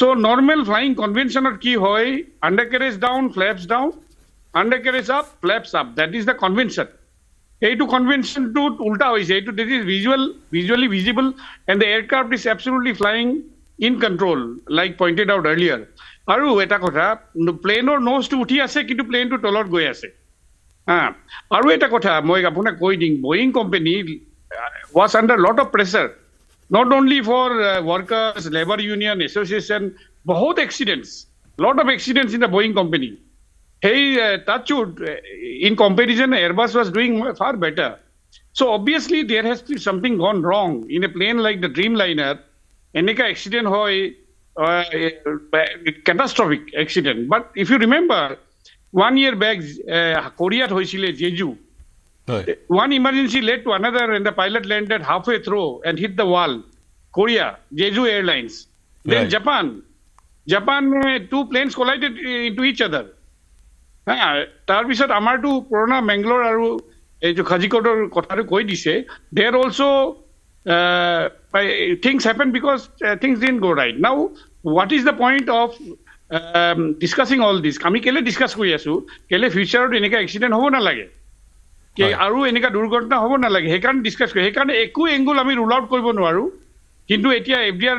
so normal flying convention or ki hoy undercarriage down flaps down undercarriage up flaps up that is the convention eitu convention to ulta hoise eitu this is visually visible and the aircraft is absolutely flying in control like pointed out earlier aru eta kotha plane or nose to uthi ase kintu plane to tolot goi ase aru eta kotha moi apuna koi ding Boeing company was under lot of pressure not only for workers labor union association bahut accidents lot of accidents in the Boeing company hey touchwood in comparison Airbus was doing far better so obviously there has been something gone wrong in a plane like the Dreamliner eneka accident hoy catastrophic accident but if you remember 1 year back Korea hoisile Jeju one emergency led to another and the pilot landed halfway through and hit the wall Korea Jeju Airlines then Japan two planes collided into each other তাৰ পিছত আমাৰটো পুৰণা মেংগলোৰ আৰু এই যে খাজিকোটৰ কথাটো কৈ দিছে there also things happen because things didn't go right now what is the point of discussing all this আমি কেলে ডিসকাস কৰি আছো কেলে ফিউচাৰত এনেকা এক্সিডেন্ট হ'ব না লাগে কে আৰু এনেকা দুৰ্ঘটনা হ'ব না লাগে হেকান ডিসকাস কৰি হেকান একো এংগল আমি ৰুল আউট কৰিব নোৱাৰো কিন্তু এতিয়া এফডিআৰ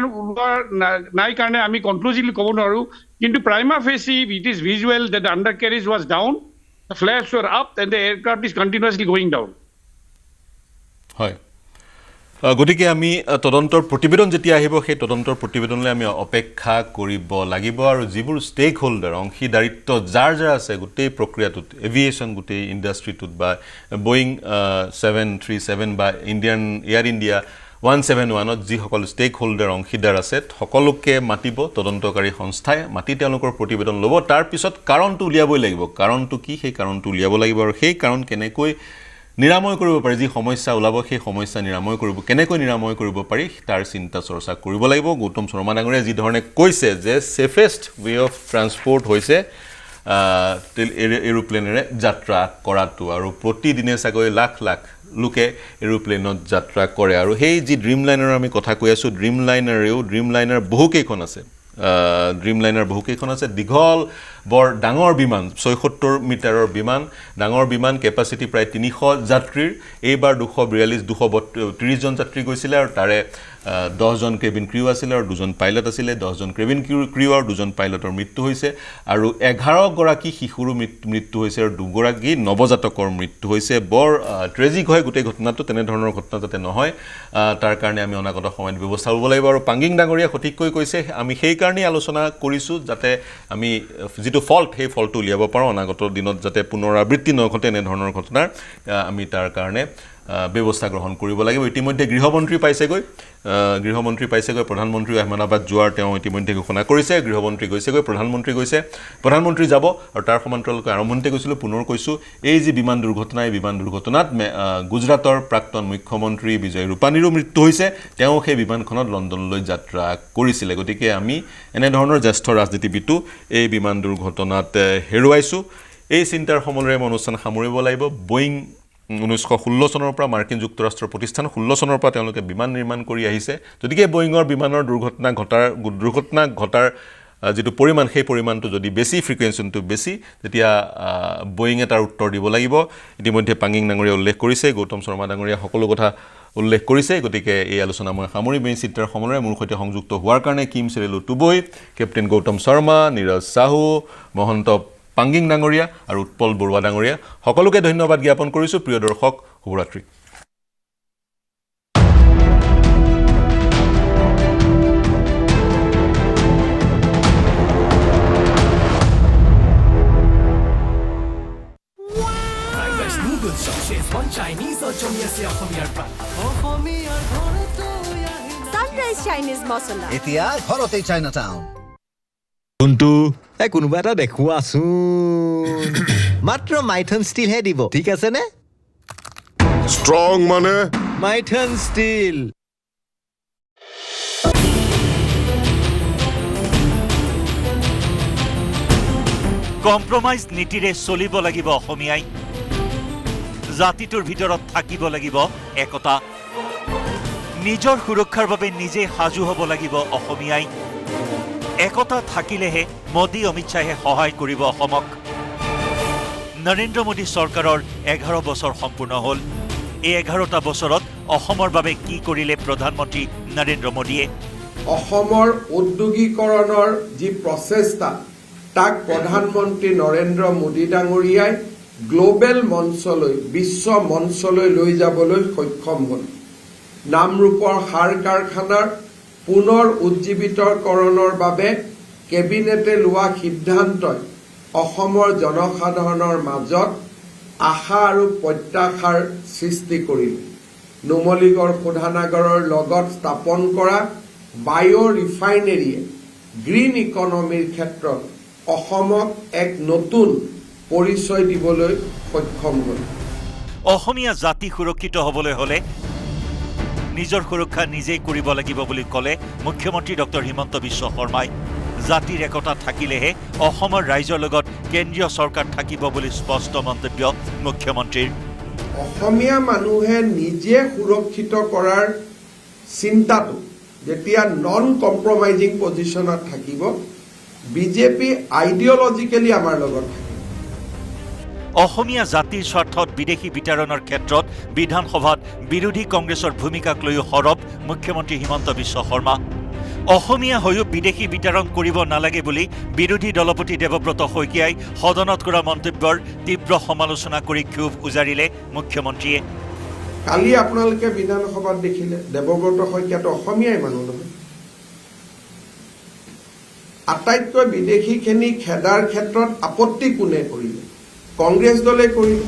নাই কাৰণে আমি কনক্লুসিভলি ক'ব নোৱাৰো কিন্তু prima facie it is visual that the undercarriage was down the flaps were up and the aircraft is continuously going down হয় গতিকে আমি তদন্তৰ প্ৰতিবেদন যেতিয়া আহিব সেই তদন্তৰ প্ৰতিবেদনলৈ আমি অপেক্ষা কৰিব লাগিব আৰু যিবোৰ ষ্টেক হোল্ডাৰ অংশীদাৰিত্ব যাৰ আছে গোটেই প্ৰক্ৰিয়াটোত এভিয়েশ্যন গোটেই ইণ্ডাষ্ট্ৰিটোত বা Boeing 737 বা ইণ্ডিয়ান এয়াৰ ইণ্ডিয়া 171ত যি সকল ষ্টেক হোল্ডাৰ অংশীদাৰ আছে সকলোকে মাতিব তদন্তকাৰী সংস্থাই মাতি তেওঁলোকৰ প্ৰতিবেদন ল'ব তাৰ পিছত কাৰণটো উলিয়াবই লাগিব কাৰণটো কি সেই কাৰণটো উলিয়াব লাগিব আৰু সেই কাৰণ কেনেকৈ নিৰাময় কৰিব পাৰি যি সমস্যা ওলাব সেই সমস্যা নিৰাময় কৰিব কেনেকৈ নিৰাময় কৰিব পাৰি তাৰ চিন্তা চৰ্চা কৰিব লাগিব গৌতম শৰ্মা ডাঙৰীয়া যি ধৰণে কৈছে যে সেফেষ্ট ৱে অফ ট্ৰান্সপোৰ্ট হৈছে এৰোপ্লেনেৰে যাত্ৰা কৰাটো আৰু প্ৰতিদিনে চাগৈ লাখ লাখ লোকে এৰোপ্লেনত যাত্ৰা কৰে আৰু সেই যি ড্ৰিমলাইনাৰৰ আমি কথা কৈ আছো ড্ৰিমলাইনাৰেও ড্ৰিমলাইনাৰ বহুকেইখন আছে ড্ৰিমলাইনাৰ বহুকেইখন আছে দীঘল বৰ ডাঙৰ বিমান ৭৬ মিটাৰৰ বিমান ডাঙৰ বিমান কেপাচিটি প্ৰায় ৩০০ যাত্ৰীৰ এইবাৰ 230 জন যাত্ৰী গৈছিলে আৰু তাৰে 10 জন কেবিন ক্ৰিউ আছিল আৰু 2জন পাইলট আছিল 10 জন কেবিন ক্ৰিউ আৰু 2জন পাইলটৰ মৃত্যু হৈছে আৰু 11 গৰাকী শিশুৰ মৃত্যু হৈছে আৰু 2 গৰাকী নৱজাতকৰ মৃত্যু হৈছে বৰ ট্ৰেজিক হয় গোটেই ঘটনাটো তেনে ধৰণৰ ঘটনা যাতে নহয় তাৰ কাৰণে আমি অনাগত সময়ত ব্যৱস্থা ল'ব লাগিব আৰু পাঙ্গিং ডাঙৰীয়া সঠিককৈ কৈছে আমি সেই কাৰণে আলোচনা কৰিছো যাতে আমি যিটো ফল্ট সেই ফল্টটো উলিয়াব পাৰোঁ অনাগত দিনত যাতে পুনৰাবৃত্তি নঘটে এনে ধৰণৰ ঘটনাৰ আমি তাৰ কাৰণে ব্যৱস্থা গ্ৰহণ কৰিব লাগিব ইতিমধ্যে গৃহমন্ত্ৰী পাইছেগৈ প্ৰধানমন্ত্ৰী আহমেদাবাদ যোৱাৰ তেওঁ ইতিমধ্যে ঘোষণা কৰিছে গৃহমন্ত্ৰী গৈছেগৈ প্ৰধানমন্ত্ৰী যাব আৰু তাৰ সমান্তৰালকৈ আৰম্ভণিতে কৈছিলোঁ পুনৰ কৈছোঁ এই যি বিমান দুৰ্ঘটনাত গুজৰাটৰ প্ৰাক্তন মুখ্যমন্ত্ৰী বিজয় ৰূপানীৰো মৃত্যু হৈছে তেওঁ সেই বিমানখনত লণ্ডনলৈ যাত্ৰা কৰিছিলে গতিকে আমি এনেধৰণৰ জ্যেষ্ঠ ৰাজনীতিবিদো এই বিমান দুৰ্ঘটনাত হেৰুৱাইছোঁ এই চিন্তাৰ সমলেৰে অনুষ্ঠান সামৰিব লাগিব বয়িং 1916 চনৰ পৰা মাৰ্কিন যুক্তৰাষ্ট্ৰৰ প্ৰতিষ্ঠান 16 চনৰ পৰা তেওঁলোকে বিমান নিৰ্মাণ কৰি আহিছে যদিকে বয়িঙৰ বিমানৰ দুৰ্ঘটনা ঘটাৰ যেটো পৰিমাণ সেই পৰিমাণটো যদি বেছি ফ্ৰিকুৱেন্সিটো বেছি তেতিয়া বয়িঙে তাৰ উত্তৰ দিব লাগিব ইতিমধ্যে পাঙ্গিং ডাঙৰীয়া উল্লেখ কৰিছে গৌতম শৰ্মা ডাঙৰীয়া সকলো কথা উল্লেখ কৰিছে গতিকে এই আলোচনা মই সামৰি মেইন চিত্ৰাৰ সমলেৰে মোৰ সৈতে সংযুক্ত হোৱাৰ কাৰণে কিম চেৰেলু টুবৈ কেপ্টেইন গৌতম শৰ্মা নীৰজ সাহু মহন্ত পাঙ্গিং ডাঙৰীয়া আৰু উৎপল বৰুৱা ডাঙৰীয়া সকলোকে ধন্যবাদ জ্ঞাপন কৰিছো প্ৰিয় দৰ্শক শুভৰাত্ৰি Sunrise Chinese Masala. এতিয়া ঘৰতে চাইনাটাউন কোনটো কোনোবা এটা দেখুৱাচোন মাত্ৰ মাইথন ষ্টিলহে দিব ঠিক আছে নে ষ্ট্ৰং মানে মাইথন ষ্টিল কম্প্ৰমাইজ নীতিৰে চলিব লাগিব অসমীয়াই জাতিটোৰ ভিতৰত থাকিব লাগিব একতা নিজৰ সুৰক্ষাৰ বাবে নিজে সাজু হ'ব লাগিব অসমীয়াই একতা থাকিলেহে মোদী অমিত শ্বাহে সহায় কৰিব অসমক নৰেন্দ্ৰ মোদী চৰকাৰৰ 11 বছৰ সম্পূৰ্ণ হ'ল এই 11টা বছৰত অসমৰ বাবে কি কৰিলে প্ৰধানমন্ত্ৰী নৰেন্দ্ৰ মোদীয়ে অসমৰ উদ্যোগীকৰণৰ যি প্ৰচেষ্টা তাক প্ৰধানমন্ত্ৰী নৰেন্দ্ৰ মোদী ডাঙৰীয়াই গ্লোবেল মঞ্চলৈ বিশ্ব মঞ্চলৈ লৈ যাবলৈ সক্ষম হ'ল নামৰূপৰ সাৰ কাৰখানাৰ পুনৰ উজ্জীৱিতকৰণৰ বাবে কেবিনেটে লোৱা সিদ্ধান্তই অসমৰ জনসাধাৰণৰ মাজত আশা আৰু প্ৰত্যাশাৰ সৃষ্টি কৰিল নুমলীগড় শোধনাগাৰৰ লগত স্থাপন কৰা বায়ো ৰিফাইনেৰীয়ে গ্ৰীণ ইকনমিৰ ক্ষেত্ৰত অসমক এক নতুন পৰিচয় দিবলৈ সক্ষম হ'ল অসমীয়া জাতি সুৰক্ষিত হ'বলৈ হ'লে নিজৰ সুৰক্ষা নিজেই কৰিব লাগিব বুলি ক'লে মুখ্যমন্ত্ৰী ডক্টৰ হিমন্ত বিশ্ব শৰ্মাই জাতিৰ একতা থাকিলেহে অসমৰ ৰাইজৰ লগত কেন্দ্ৰীয় চৰকাৰ থাকিব বুলি স্পষ্ট মন্তব্য মুখ্যমন্ত্ৰীৰ অসমীয়া মানুহে নিজে সুৰক্ষিত কৰাৰ চিন্তাটো যেতিয়া নন কম্প্ৰমাইজিং পজিশনত থাকিব বিজেপি আইডিঅলজিক্যালি আমাৰ লগত থাকিব অসমীয়া জাতিৰ স্বাৰ্থত বিদেশী বিতৰণৰ ক্ষেত্ৰত বিধানসভাত বিৰোধী কংগ্ৰেছৰ ভূমিকাক লৈ সৰব মুখ্যমন্ত্ৰী হিমন্ত বিশ্ব শৰ্মা অসমীয়া হৈও বিদেশী বিতৰণ কৰিব নালাগে বুলি বিৰোধী দলপতি দেৱব্ৰত শইকীয়াই সদনত কৰা মন্তব্যৰ তীব্ৰ সমালোচনা কৰি ক্ষোভ উজাৰিলে মুখ্যমন্ত্ৰীয়ে কালি আপোনালোকে বিধানসভাত দেখিলে দেৱব্ৰত শইকীয়াটো অসমীয়াই মানুহ নহয় আটাইতকৈ বিদেশীখিনি খেদাৰ ক্ষেত্ৰত আপত্তি কোনে কৰিলে কংগ্ৰেছ দলে কৰিলে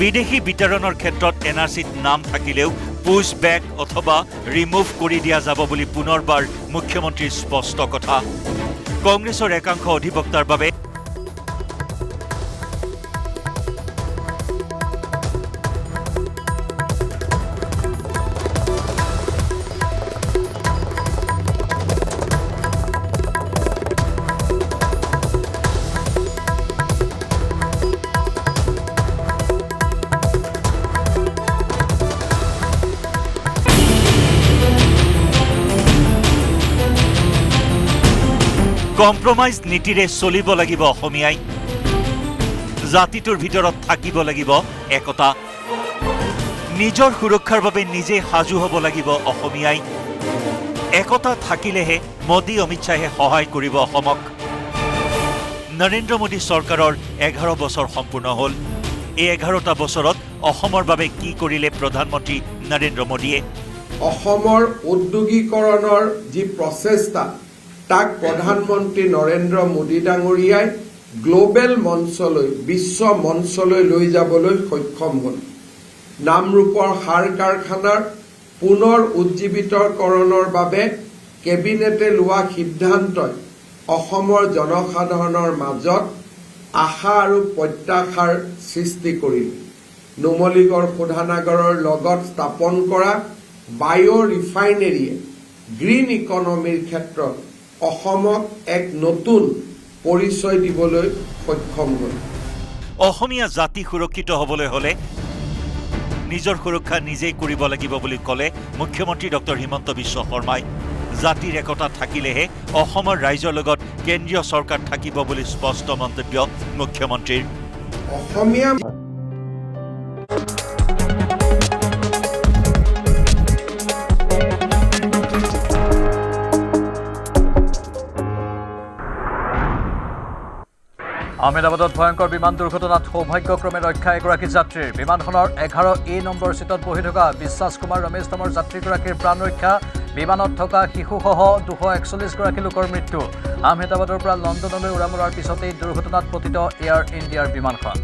বিদেশী বিতৰণৰ ক্ষেত্ৰত এনআৰচিত নাম থাকিলেও পুশ বেক অথবা ৰিমুভ কৰি দিয়া যাব বুলি পুনৰবাৰ মুখ্যমন্ত্ৰীৰ স্পষ্ট কথা কংগ্ৰেছৰ একাংশ অধিবক্তাৰ বাবে কম্প্ৰমাইজ নীতিৰে চলিব লাগিব অসমীয়াই জাতিটোৰ ভিতৰত থাকিব লাগিব একতা নিজৰ সুৰক্ষাৰ বাবে নিজে সাজু হ'ব লাগিব অসমীয়াই একতা থাকিলেহে মোদী অমিত শ্বাহে সহায় কৰিব অসমক নৰেন্দ্ৰ মোদী চৰকাৰৰ 11 বছৰ সম্পূৰ্ণ হ'ল এই 11টা বছৰত অসমৰ বাবে কি কৰিলে প্ৰধানমন্ত্ৰী নৰেন্দ্ৰ মোদীয়ে অসমৰ উদ্যোগীকৰণৰ যি প্ৰচেষ্টা তাক প্ৰধানমন্ত্ৰী নৰেন্দ্ৰ মোদী ডাঙৰীয়াই গ্লোবেল মঞ্চলৈ বিশ্ব মঞ্চলৈ লৈ যাবলৈ সক্ষম হ'ল নামৰূপৰ সাৰ কাৰখানাৰ পুনৰ উজ্জীৱিতকৰণৰ বাবে কেবিনেটে লোৱা সিদ্ধান্তই অসমৰ জনসাধাৰণৰ মাজত আশা আৰু প্ৰত্যাশাৰ সৃষ্টি কৰিল নুমলীগড় শোধনাগাৰৰ লগত স্থাপন কৰা বায়ো ৰিফাইনেৰীয়ে গ্ৰীণ ইকনমিৰ ক্ষেত্ৰত অসমক এক নতুন পৰিচয় দিবলৈ সক্ষম হ'ল অসমীয়া জাতি সুৰক্ষিত হ'বলৈ হ'লে নিজৰ সুৰক্ষা নিজেই কৰিব লাগিব বুলি ক'লে মুখ্যমন্ত্ৰী ডক্টৰ হিমন্ত বিশ্ব শৰ্মাই জাতিৰ একতা থাকিলেহে অসমৰ ৰাইজৰ লগত কেন্দ্ৰীয় চৰকাৰ থাকিব বুলি স্পষ্ট মন্তব্য মুখ্যমন্ত্ৰীৰ অসমীয়া আহমেদাবাদত ভয়ংকৰ বিমান দুৰ্ঘটনাত সৌভাগ্যক্ৰমে ৰক্ষা এগৰাকী যাত্ৰীৰ বিমানখনৰ 11A নম্বৰ সিটত বহি থকা বিশ্বাস কুমাৰ ৰমেশ নামৰ যাত্ৰীগৰাকীৰ প্ৰাণ ৰক্ষা বিমানত থকা শিশুসহ 241 গৰাকী লোকৰ মৃত্যু আহমেদাবাদৰ পৰা লণ্ডনলৈ উৰা মৰাৰ পিছতেই দুৰ্ঘটনাত পতিত এয়াৰ ইণ্ডিয়াৰ বিমানখন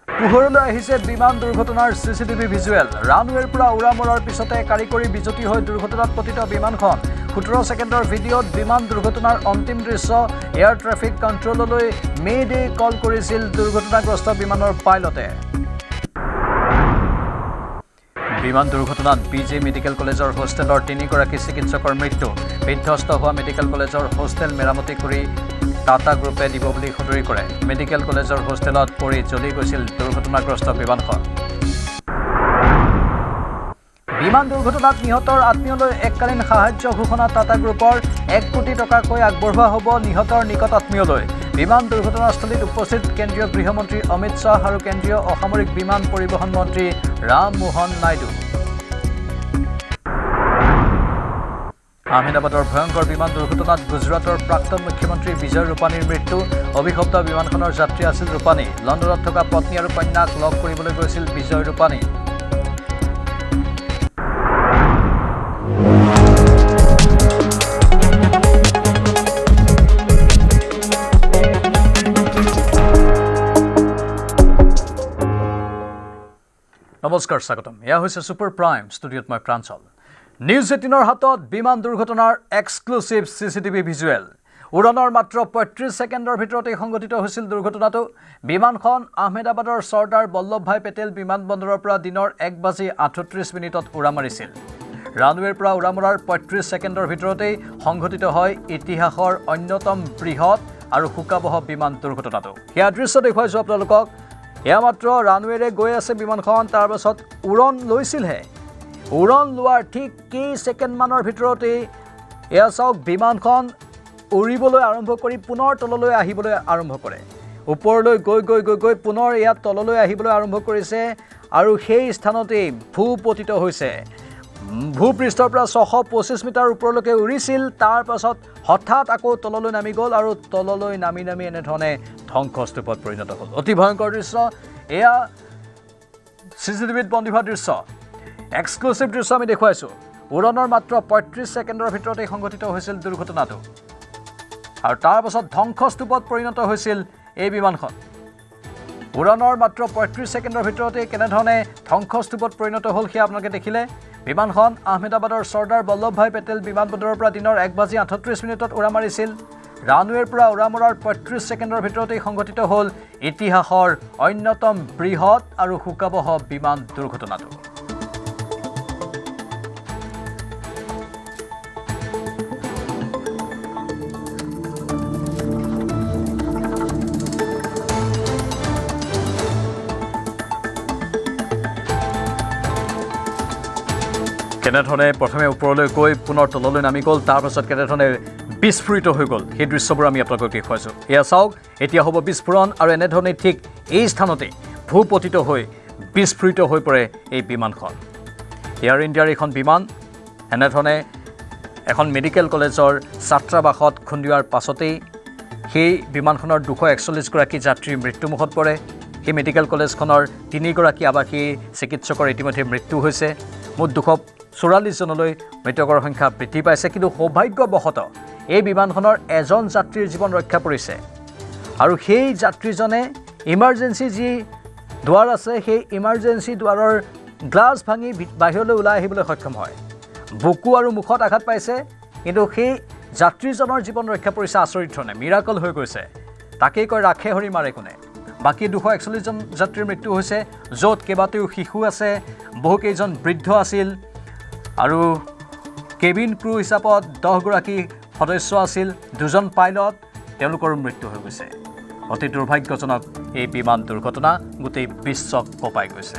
পোহৰলৈ আহিছে বিমান দুৰ্ঘটনাৰ চিচিটিভি ভিজুৱেল ৰানৱেৰ পৰা উৰা মৰাৰ পিছতে কাৰিকৰী বিজুতি হৈ দুৰ্ঘটনাত পতিত বিমানখন 17 ছেকেণ্ডৰ ভিডিঅ'ত বিমান দুৰ্ঘটনাৰ অন্তিম দৃশ্য এয়াৰ ট্ৰেফিক কণ্ট্ৰললৈ মেডে কল কৰিছিল দুৰ্ঘটনাগ্ৰস্ত বিমানৰ পাইলটে বিমান দুৰ্ঘটনাত বিজে মেডিকেল কলেজৰ হোষ্টেলৰ 3 গৰাকী চিকিৎসকৰ মৃত্যু বিধ্বস্ত হোৱা মেডিকেল কলেজৰ হোষ্টেল মেৰামতি কৰি টাটা গ্ৰুপে দিব বুলি সদৰি কৰে মেডিকেল কলেজৰ হোষ্টেলত পৰি জ্বলি গৈছিল দুৰ্ঘটনাগ্ৰস্ত বিমানখন বিমান দুৰ্ঘটনাত নিহতৰ আত্মীয়লৈ এককালীন সাহায্য ঘোষণা টাটা গ্ৰুপৰ 1 কোটি টকাকৈ আগবঢ়োৱা হ'ব নিহতৰ নিকট আত্মীয়লৈ বিমান দুৰ্ঘটনাস্থলীত উপস্থিত কেন্দ্ৰীয় গৃহমন্ত্ৰী অমিত শ্বাহ আৰু কেন্দ্ৰীয় অসামৰিক বিমান পৰিবহণ মন্ত্ৰী ৰাম মোহন নাইডু আহমেদাবাদৰ ভয়ংকৰ বিমান দুৰ্ঘটনাত গুজৰাটৰ প্ৰাক্তন মুখ্যমন্ত্ৰী বিজয় ৰূপানীৰ মৃত্যু অভিশপ্ত বিমানখনৰ যাত্ৰী আছিল ৰূপানী লণ্ডনত থকা পত্নী আৰু কন্যাক লগ কৰিবলৈ গৈছিল বিজয় ৰূপানী নমস্কাৰ স্বাগতম এয়া হৈছে সুপাৰ প্ৰাইম ষ্টুডিঅ'ত মই প্ৰাঞ্চল নিউজ 18ৰ হাতত বিমান দুৰ্ঘটনাৰ এক্সক্লুসিভ চিচিটিভি ভিজুৱেল উৰণনৰ মাত্ৰ 35 ছেকেণ্ডৰ ভিতৰতে সংঘটিত হৈছিল দুৰ্ঘটনাটো বিমানখন আহমেদাবাদৰ চৰ্দাৰ বল্লভভাই পেটেল বিমানবন্দৰৰ পৰা দিনৰ 1:38 উৰা মাৰিছিল ৰানৱেৰ পৰা উৰা মৰাৰ 35 ছেকেণ্ডৰ ভিতৰতে সংঘটিত হয় ইতিহাসৰ অন্যতম বৃহৎ আৰু হুকাবহ বিমান দুৰ্ঘটনাটো হেয়া দৃশ্য দেখুৱাইছো আপোনালোকক এয়া মাত্ৰ ৰানৱেৰে গৈ আছে বিমানখন তাৰ পাছত উৰণ লৈছিলহে উৰণ লোৱাৰ ঠিক কেই ছেকেণ্ডমানৰ ভিতৰতে এয়া চাওক বিমানখন উৰিবলৈ আৰম্ভ কৰি পুনৰ তললৈ আহিবলৈ আৰম্ভ কৰে ওপৰলৈ গৈ গৈ গৈ গৈ পুনৰ এয়া তললৈ আহিবলৈ আৰম্ভ কৰিছে আৰু সেই স্থানতেই ভূপতিত হৈছে ভূপৃষ্ঠৰ পৰা 625 মিটাৰ ওপৰলৈকে উৰিছিল তাৰ পাছত হঠাৎ আকৌ তললৈ নামি গ'ল আৰু তললৈ নামি নামি এনেধৰণে ধ্বংসস্তূপত পৰিণত হ'ল অতি ভয়ংকৰ দৃশ্য এয়া চিচিটিভিত বন্দী হোৱা দৃশ্য এক্সক্লুসিভ দৃশ্য আমি দেখুৱাইছো উৰণৰ মাত্ৰ 35 ছেকেণ্ডৰ ভিতৰতে সংঘটিত হৈছিল দুৰ্ঘটনাটো আৰু তাৰ পাছত ধ্বংসস্তূপত পৰিণত হৈছিল এই বিমানখন উৰণৰ মাত্ৰ 35 ছেকেণ্ডৰ ভিতৰতে কেনেধৰণে ধ্বংসস্তূপত পৰিণত হ'ল সেয়া আপোনালোকে দেখিলে বিমানখন আহমেদাবাদৰ চৰ্দাৰ বল্লভভাই পেটেল বিমানবন্দৰৰ পৰা দিনৰ 1:38 উৰা মাৰিছিল ৰানৱেৰ পৰা উৰা মৰাৰ 35 ছেকেণ্ডৰ ভিতৰতে সংঘটিত হ'ল ইতিহাসৰ অন্যতম বৃহৎ আৰু হুকাবহ বিমান দুৰ্ঘটনাটো কেনেধৰণে প্ৰথমে ওপৰলৈ গৈ পুনৰ তললৈ নামি গ'ল, তাৰপাছত কেনেধৰণে বিস্ফোৰিত হৈ গ'ল, সেই দৃশ্যবোৰ আমি আপোনালোকক দেখুৱাইছোঁ। এয়া চাওক, এতিয়া হ'ব বিস্ফোৰণ আৰু এনেধৰণে ঠিক এই স্থানতে ভূপতিত হৈ বিস্ফোৰিত হৈ পৰে এই বিমানখন। এয়াৰ ইণ্ডিয়াৰ এইখন বিমান এনেধৰণে এখন মেডিকেল কলেজৰ ছাত্ৰাবাসত খুন্দিওৱাৰ পাছতেই সেই বিমানখনৰ 241গৰাকী যাত্ৰীৰ মৃত্যুমুখত পৰে। সেই মেডিকেল কলেজখনৰ 3গৰাকী আৱাসী চিকিৎসকৰ ইতিমধ্যে মৃত্যু হৈছে। মুঠ 244জনলৈ মৃতকৰ সংখ্যা বৃদ্ধি পাইছে। কিন্তু সৌভাগ্যবশতঃ এই বিমানখনৰ এজন যাত্ৰীৰ জীৱন ৰক্ষা পৰিছে আৰু সেই যাত্ৰীজনে ইমাৰ্জেঞ্চি যি দুৱাৰ আছে সেই ইমাৰ্জেঞ্চি দুৱাৰৰ গ্লাছ ভাঙি বাহিৰলৈ ওলাই আহিবলৈ সক্ষম হয়। বুকু আৰু মুখত আঘাত পাইছে, কিন্তু সেই যাত্ৰীজনৰ জীৱন ৰক্ষা পৰিছে আচৰিত ধৰণে, মিৰাকল হৈ গৈছে। তাকেই কয় ৰাখে হৰি মাৰে কোনে। বাকী 241জন যাত্ৰীৰ মৃত্যু হৈছে, য'ত কেইবাটাও শিশু আছে, বহুকেইজন বৃদ্ধ আছিল আৰু কেবিন ক্ৰু হিচাপত 10গৰাকী সদস্য আছিল, 2জন পাইলট, তেওঁলোকৰো মৃত্যু হৈ গৈছে। অতি দুৰ্ভাগ্যজনক এই বিমান দুৰ্ঘটনা গোটেই বিশ্বক কঁপাই গৈছে।